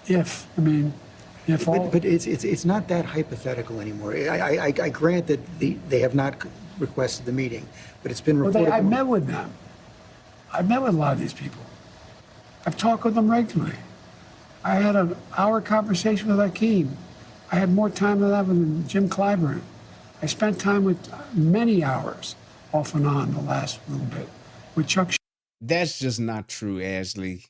But it's not that hypothetical anymore. I grant that they have not requested the meeting, but it's been reported. I've met with them. I've met with a lot of these people. I've talked with them regularly. I had an hour conversation with Hakeem. I had more time than that with Jim Clyburn. I spent time with many hours off and on the last little bit with Chuck. That's just not true, Ashley.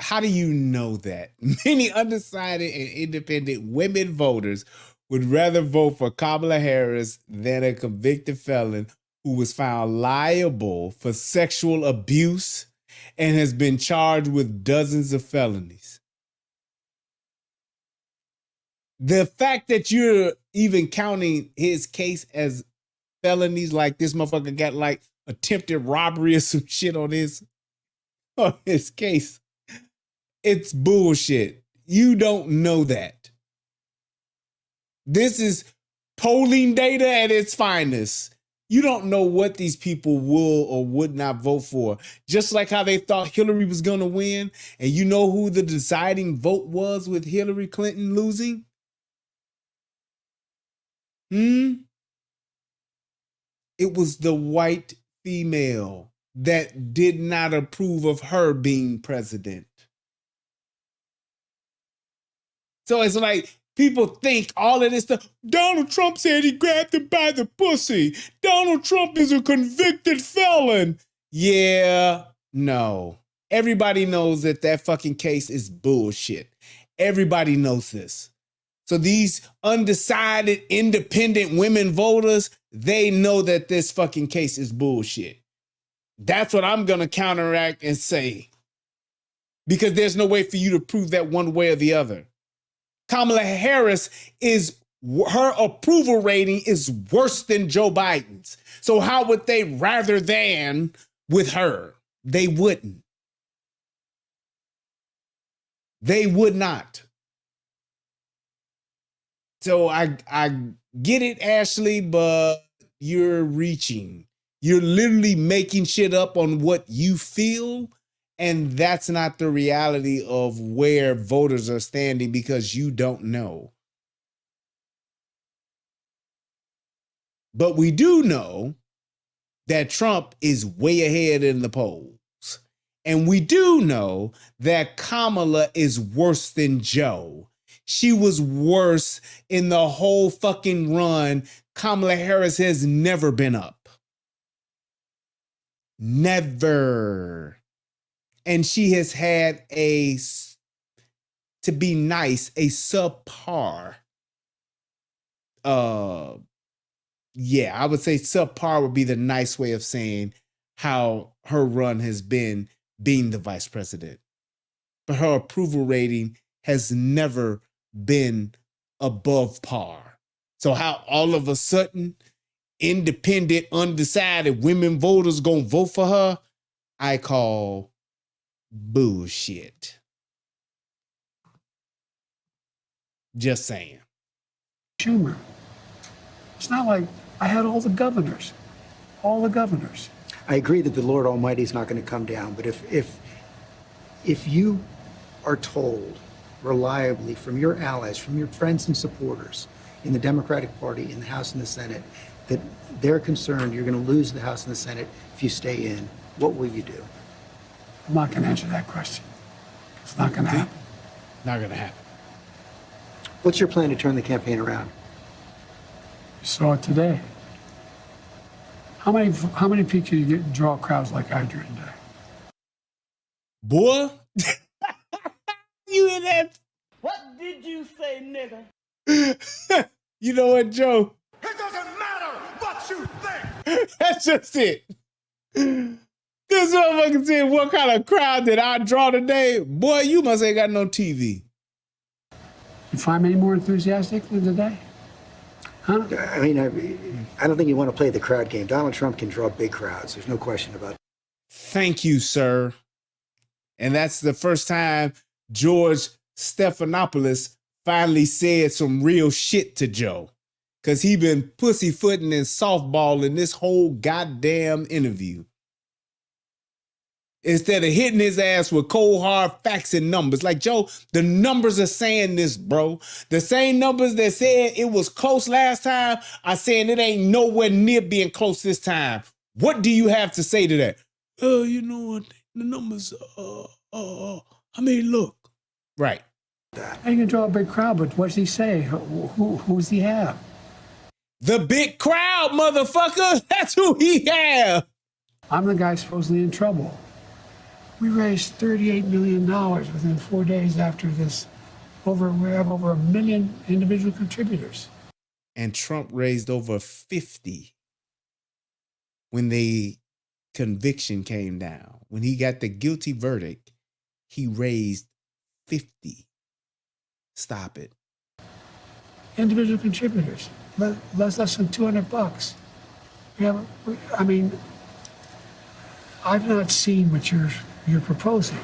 How do you know that? Many undecided and independent women voters would rather vote for Kamala Harris than a convicted felon who was found liable for sexual abuse and has been charged with dozens of felonies. The fact that you're even counting his case as felonies, like this motherfucker got like attempted robbery or some shit on his case, it's bullshit. You don't know that. This is polling data at its finest. You don't know what these people will or would not vote for. Just like how they thought Hillary was going to win. And you know who the deciding vote was with Hillary Clinton losing? It was the white female that did not approve of her being president. So it's like people think all of this stuff. Donald Trump said he grabbed him by the pussy. Donald Trump is a convicted felon. Yeah, no. Everybody knows that fucking case is bullshit. Everybody knows this. So these undecided, independent women voters, they know that this fucking case is bullshit. That's what I'm going to counteract and say. Because there's no way for you to prove that one way or the other. Kamala Harris her approval rating is worse than Joe Biden's. So how would they rather than with her? They wouldn't. They would not. So I get it, Ashley, but you're reaching. You're literally making shit up on what you feel, and that's not the reality of where voters are standing because you don't know. But we do know that Trump is way ahead in the polls. And we do know that Kamala is worse than Joe. She was worse in the whole fucking run. Kamala Harris has never been up. Never. And she has had to be nice, a subpar. Yeah, I would say subpar would be the nice way of saying how her run has been being the vice president. But her approval rating has never been above par. So how all of a sudden independent, undecided women voters gonna vote for her, I call bullshit. Just saying. Schumer. It's not like I had all the governors. All the governors. I agree that the Lord Almighty is not going to come down, but if you are told reliably from your allies, from your friends and supporters in the Democratic Party, in the House and the Senate, that they're concerned you're going to lose the House and the Senate if you stay in, what will you do? I'm not going to answer that question. It's not going to happen. Not going to happen. What's your plan to turn the campaign around? You saw it today. How many people do you draw crowds like I drew today? Boy, you in that? What did you say, nigga? You know what, Joe? It doesn't matter what you think. That's just it. This motherfucker said, what kind of crowd did I draw today? Boy, you must ain't got no TV. You find me any more enthusiastic than today? Huh? I mean, I don't think you want to play the crowd game. Donald Trump can draw big crowds. There's no question about it. Thank you, sir. And that's the first time George Stephanopoulos finally said some real shit to Joe. Because he been pussyfooting and softballing this whole goddamn interview. Instead of hitting his ass with cold, hard facts and numbers. Like, Joe, the numbers are saying this, bro. The same numbers that said it was close last time are saying it ain't nowhere near being close this time. What do you have to say to that? You know what? The numbers, I mean, look. Right. How you can draw a big crowd, but what's he say? Who's he have? The big crowd, motherfucker. That's who he have. I'm the guy supposedly in trouble. We raised $38 million within 4 days after this. We have over 1 million individual contributors. And Trump raised over 50 when the conviction came down. When he got the guilty verdict, he raised 50. Stop it. Individual contributors, less than $200. I've not seen what you're proposing.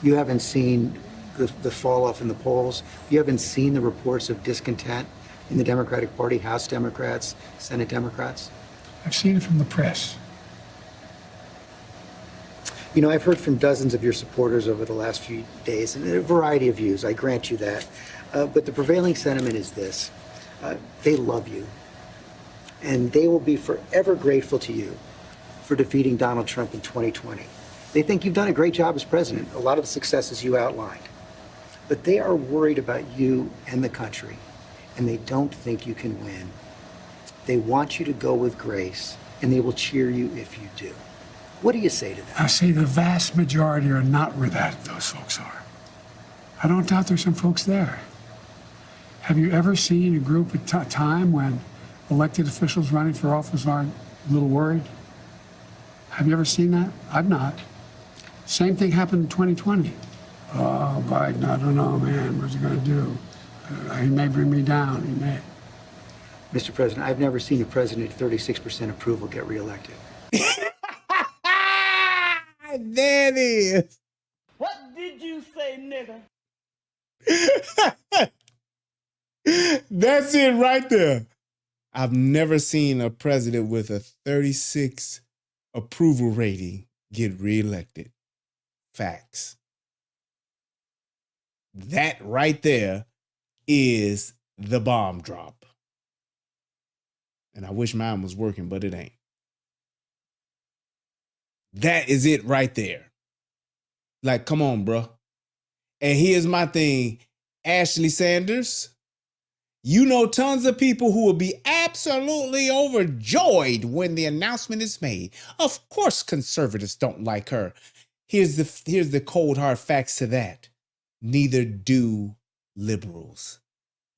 You haven't seen the fall off in the polls. You haven't seen the reports of discontent in the Democratic Party, House Democrats, Senate Democrats. I've seen it from the press. You know, I've heard from dozens of your supporters over the last few days, and a variety of views, I grant you that. But the prevailing sentiment is this. They love you, and they will be forever grateful to you for defeating Donald Trump in 2020. They think you've done a great job as president, a lot of the successes you outlined. But they are worried about you and the country, and they don't think you can win. They want you to go with grace, and they will cheer you if you do. What do you say to them? I say the vast majority are not where those folks are. I don't doubt there's some folks there. Have you ever seen a group at time when elected officials running for office aren't a little worried? Have you ever seen that? I've not. Same thing happened in 2020. Oh, Biden, I don't know, man. What's he going to do? He may bring me down. He may. Mr. President, I've never seen a president at 36% approval get reelected. There it is. What did you say, nigga? That's it right there. I've never seen a president with a 36 approval rating get reelected. Facts. That right there is the bomb drop. And I wish mine was working, but it ain't. That is it right there. Like, come on, bro. And here's my thing. Ashley Sanders, you know tons of people who will be absolutely overjoyed when the announcement is made. Of course conservatives don't like her. Here's the cold hard facts to that. Neither do liberals.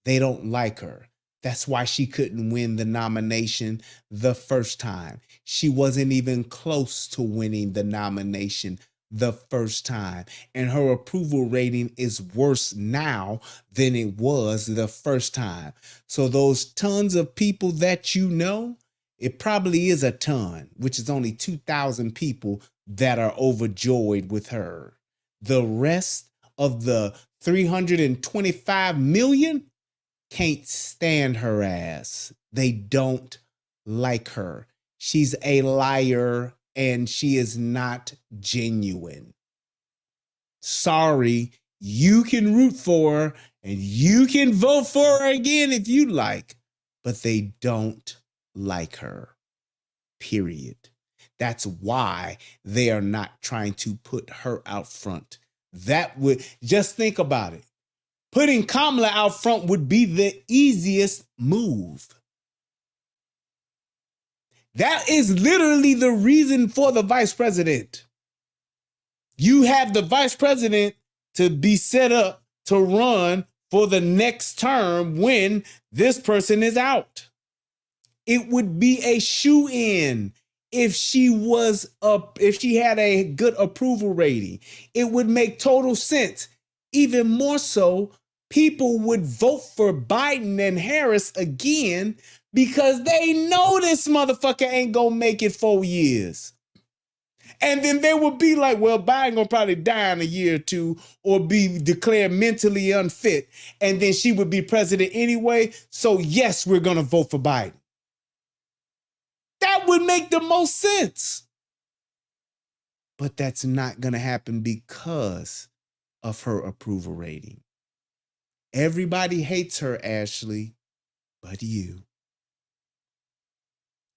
They don't like her. That's why she couldn't win the nomination the first time. She wasn't even close to winning the nomination the first time. And her approval rating is worse now than it was the first time. So those tons of people that you know, it probably is a ton, which is only 2,000 people that are overjoyed with her. The rest of the 325 million can't stand her ass. They don't like her. She's a liar and she is not genuine. Sorry, you can root for her and you can vote for her again if you like, but they don't like her. Period. That's why they are not trying to put her out front. That would, just think about it. Putting Kamala out front would be the easiest move. That is literally the reason for the vice president. You have the vice president to be set up to run for the next term when this person is out. It would be a shoe-in if she had a good approval rating. It would make total sense. Even more so, people would vote for Biden and Harris again because they know this motherfucker ain't gonna make it 4 years. And then they would be like, well, Biden gonna probably die in a year or two or be declared mentally unfit. And then she would be president anyway. So yes, we're gonna vote for Biden. That would make the most sense. But that's not gonna happen because of her approval rating. Everybody hates her, Ashley, but you.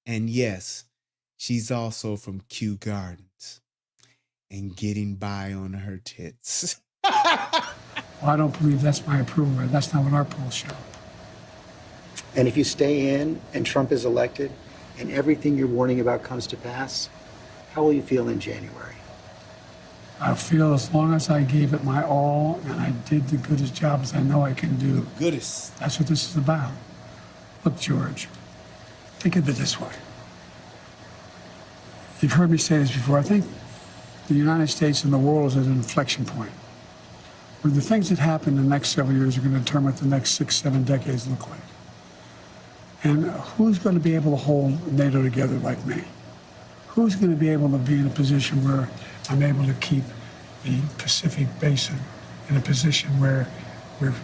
And yes, she's also from Kew Gardens and getting by on her tits. Well, I don't believe that's my approval rate. That's not what our polls show. And if you stay in and Trump is elected and everything you're warning about comes to pass, how will you feel in January? I feel as long as I gave it my all and I did the goodest job as I know I can do. Goodest. That's what this is about. Look, George, think of it this way. You've heard me say this before. I think the United States and the world is at an inflection point where the things that happen in the next several years are going to determine what the next 6, 7 decades look like. And who's going to be able to hold NATO together like me? Who's going to be able to be in a position where I'm able to keep the Pacific Basin in a position where we're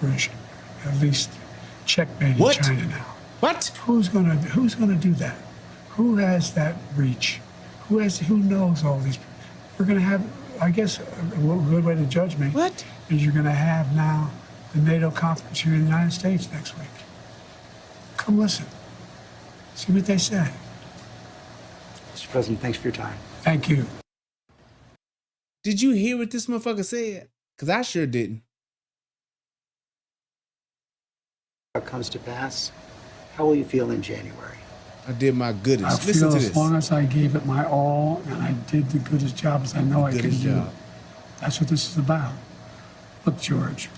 at least checkmating China now? What? Who's gonna do that? Who has that reach? Who knows all these? We're gonna have, I guess, a good way to judge me. What? Is you're gonna have now the NATO conference here in the United States next week. Come listen. See what they say. Mr. President, thanks for your time. Thank you. Did you hear what this motherfucker said? Because I sure didn't. What comes to pass, how will you feel in January? I did my goodest. I Listen feel to as this. long as I gave it my all and I did the goodest job as I know I can Goodest do. job. That's what this is about. Look, George,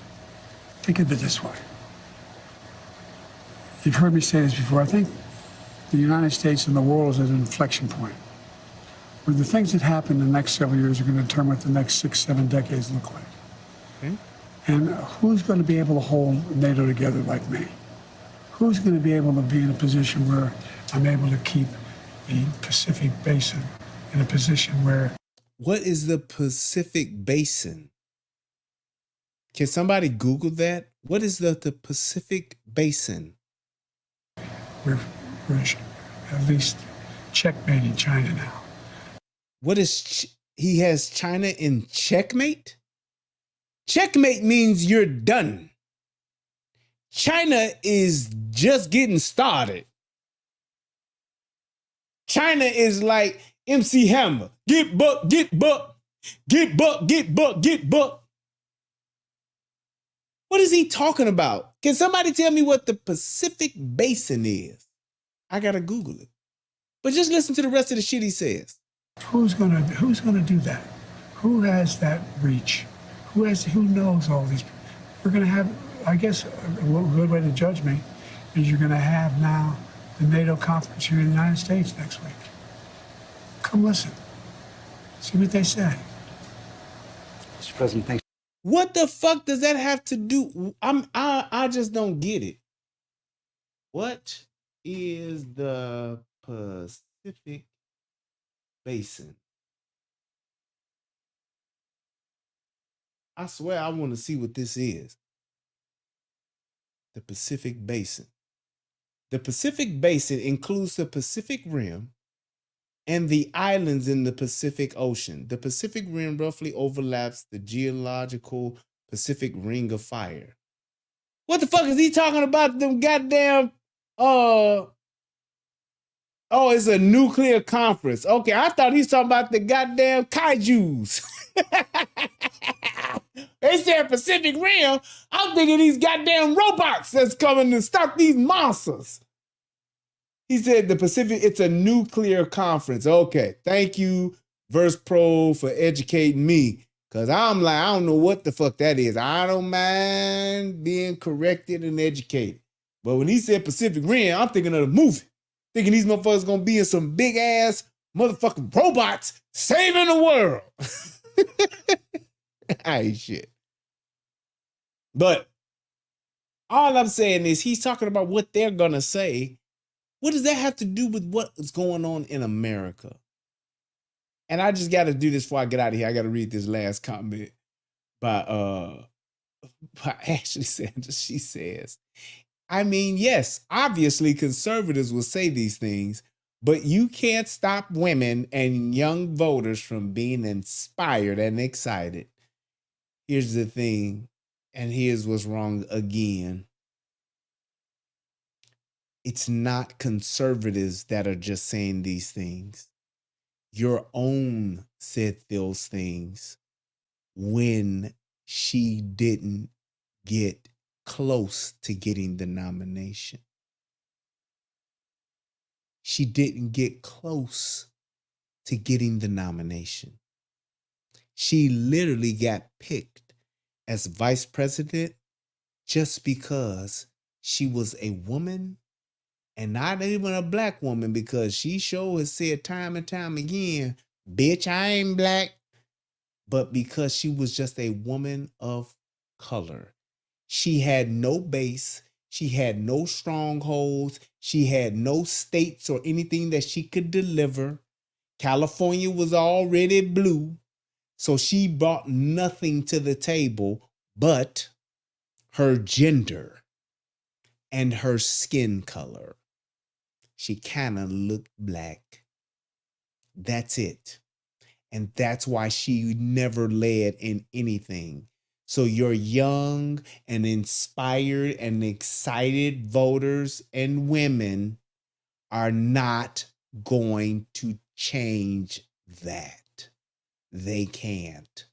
think of it this way. You've heard me say this before. I think the United States and the world is at an inflection point where the things that happen in the next several years are going to determine what the next 6, 7 decades look like. Okay. And who's going to be able to hold NATO together like me? Who's going to be able to be in a position where I'm able to keep the Pacific Basin in a position where... What is the Pacific Basin? Can somebody Google that? What is the Pacific Basin? We're at least checkmating China now. What is... He has China in checkmate? Checkmate means you're done. China is just getting started. China is like MC Hammer. Get buck, get buck, get buck, get buck, get buck. What is he talking about? Can somebody tell me what the Pacific Basin is? I gotta Google it. But just listen to the rest of the shit he says. Who's gonna do that? Who has that reach? Who knows all these? We're gonna have, I guess, a good way to judge me is you're gonna have now the NATO conference here in the United States next week. Come listen. See what they say. Mr. President, thanks. What the fuck does that have to do? I just don't get it. What is the Pacific Basin? I swear I want to see what this is. The Pacific Basin. The Pacific Basin includes the Pacific Rim and the islands in the Pacific Ocean. The Pacific Rim roughly overlaps the geological Pacific Ring of Fire. What the fuck is he talking about? Them goddamn oh, it's a nuclear conference. Okay, I thought he's talking about the goddamn kaijus. They said Pacific Rim. I'm thinking these goddamn robots that's coming to stop these monsters. He said the Pacific, it's a nuclear conference. Okay, thank you, Verse Pro, for educating me. Because I'm like, I don't know what the fuck that is. I don't mind being corrected and educated. But when he said Pacific Rim, I'm thinking of the movie. Thinking these motherfuckers gonna be in some big ass motherfucking robots saving the world. I ain't shit. But all I'm saying is he's talking about what they're gonna say. What does that have to do with what is going on in America? And I just gotta do this before I get out of here. I gotta read this last comment by Ashley Sanders. She says, I mean, yes, obviously conservatives will say these things, but you can't stop women and young voters from being inspired and excited. Here's the thing, and here's what's wrong again. It's not conservatives that are just saying these things. Your own said those things when she didn't get close to getting the nomination. She didn't get close to getting the nomination. She literally got picked as vice president just because she was a woman and not even a black woman, because she sure has said time and time again, bitch, I ain't black. But because she was just a woman of color. She had no base. She had no strongholds. She had no states or anything that she could deliver. California was already blue. So she brought nothing to the table but her gender and her skin color. She kind of looked black. That's it. And that's why she never led in anything. So your young and inspired and excited voters and women are not going to change that. They can't.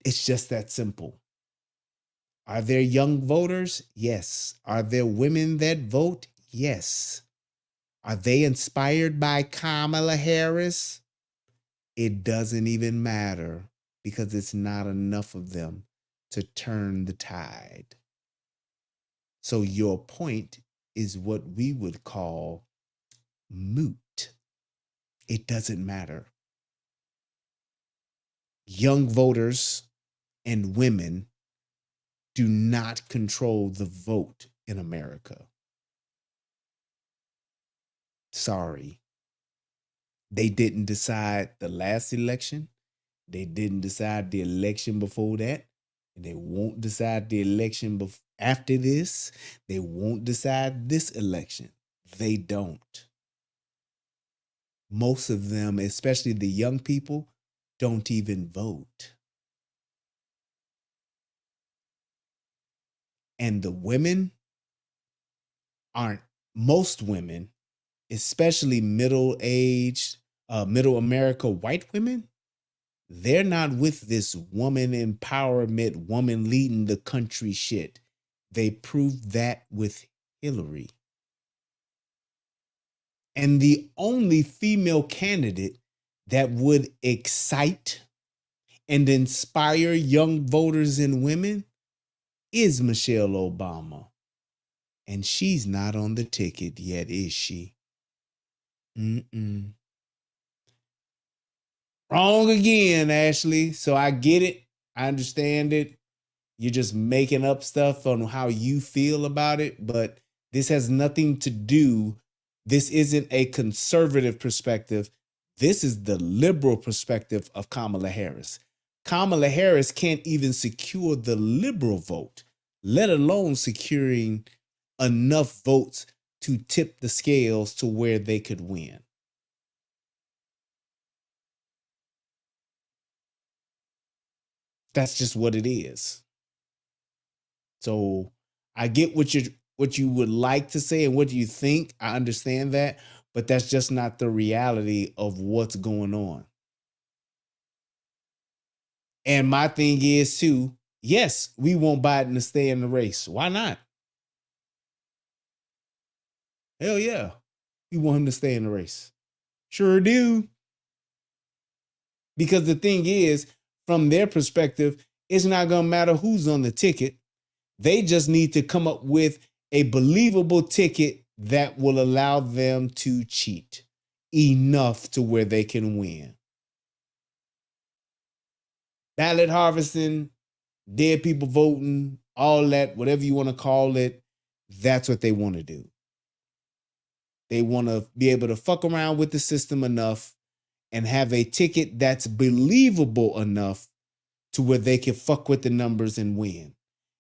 It's just that simple. Are there young voters? Yes. Are there women that vote? Yes. Are they inspired by Kamala Harris? It doesn't even matter because it's not enough of them to turn the tide. So your point is what we would call moot. It doesn't matter. Young voters and women do not control the vote in America. Sorry. They didn't decide the last election. They didn't decide the election before that. And they won't decide the election after this. They won't decide this election. They don't. Most of them, especially the young people, don't even vote. And the women most women especially middle-aged, middle America white women, they're not with this woman empowerment, woman leading the country shit. They proved that with Hillary. And the only female candidate that would excite and inspire young voters and women is Michelle Obama. And she's not on the ticket yet, is she? Mm-mm. Wrong again, Ashley. So I get it. I understand it. You're just making up stuff on how you feel about it, but this has nothing to do. This isn't a conservative perspective. This is the liberal perspective of Kamala Harris. Kamala Harris can't even secure the liberal vote, let alone securing enough votes to tip the scales to where they could win. That's just what it is. So I get what you would like to say and what you think. I understand that, but that's just not the reality of what's going on. And my thing is too, yes, we want Biden to stay in the race. Why not? Hell yeah. We want him to stay in the race. Sure do. Because the thing is, from their perspective, it's not going to matter who's on the ticket. They just need to come up with a believable ticket that will allow them to cheat enough to where they can win. Ballot harvesting, dead people voting, all that, whatever you want to call it, that's what they want to do. They want to be able to fuck around with the system enough and have a ticket that's believable enough to where they can fuck with the numbers and win.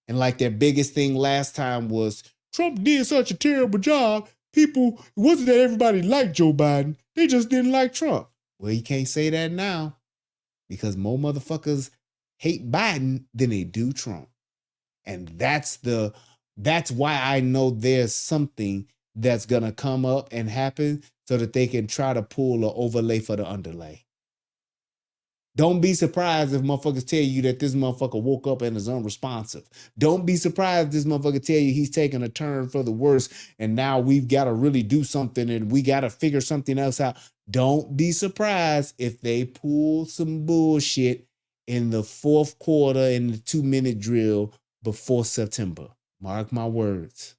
And like their biggest thing last time was Trump did such a terrible job. People, it wasn't that everybody liked Joe Biden. They just didn't like Trump. Well, you can't say that now because more motherfuckers hate Biden than they do Trump. And that's why I know there's something that's going to come up and happen so that they can try to pull an overlay for the underlay. Don't be surprised if motherfuckers tell you that this motherfucker woke up and is unresponsive. Don't be surprised if this motherfucker tell you he's taking a turn for the worse and now we've got to really do something and we got to figure something else out. Don't be surprised if they pull some bullshit in the fourth quarter in the 2-minute drill before September. Mark my words.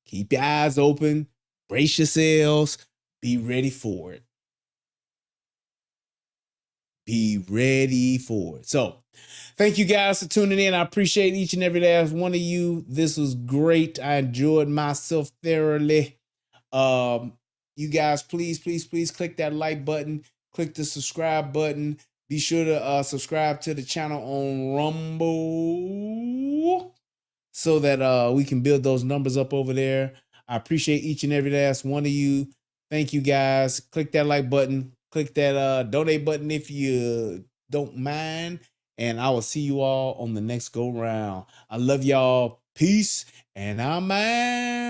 Keep your eyes open, brace yourselves, be ready for it. Be ready for it. So, thank you guys for tuning in. I appreciate each and every last one of you. This was great. I enjoyed myself thoroughly. You guys, please click that like button, click the subscribe button. Be sure to subscribe to the channel on Rumble so that we can build those numbers up over there. I appreciate each and every last one of you. Thank you guys. Click that like button. Click that donate button if you don't mind. And I will see you all on the next go round. I love y'all. Peace. And I'm out.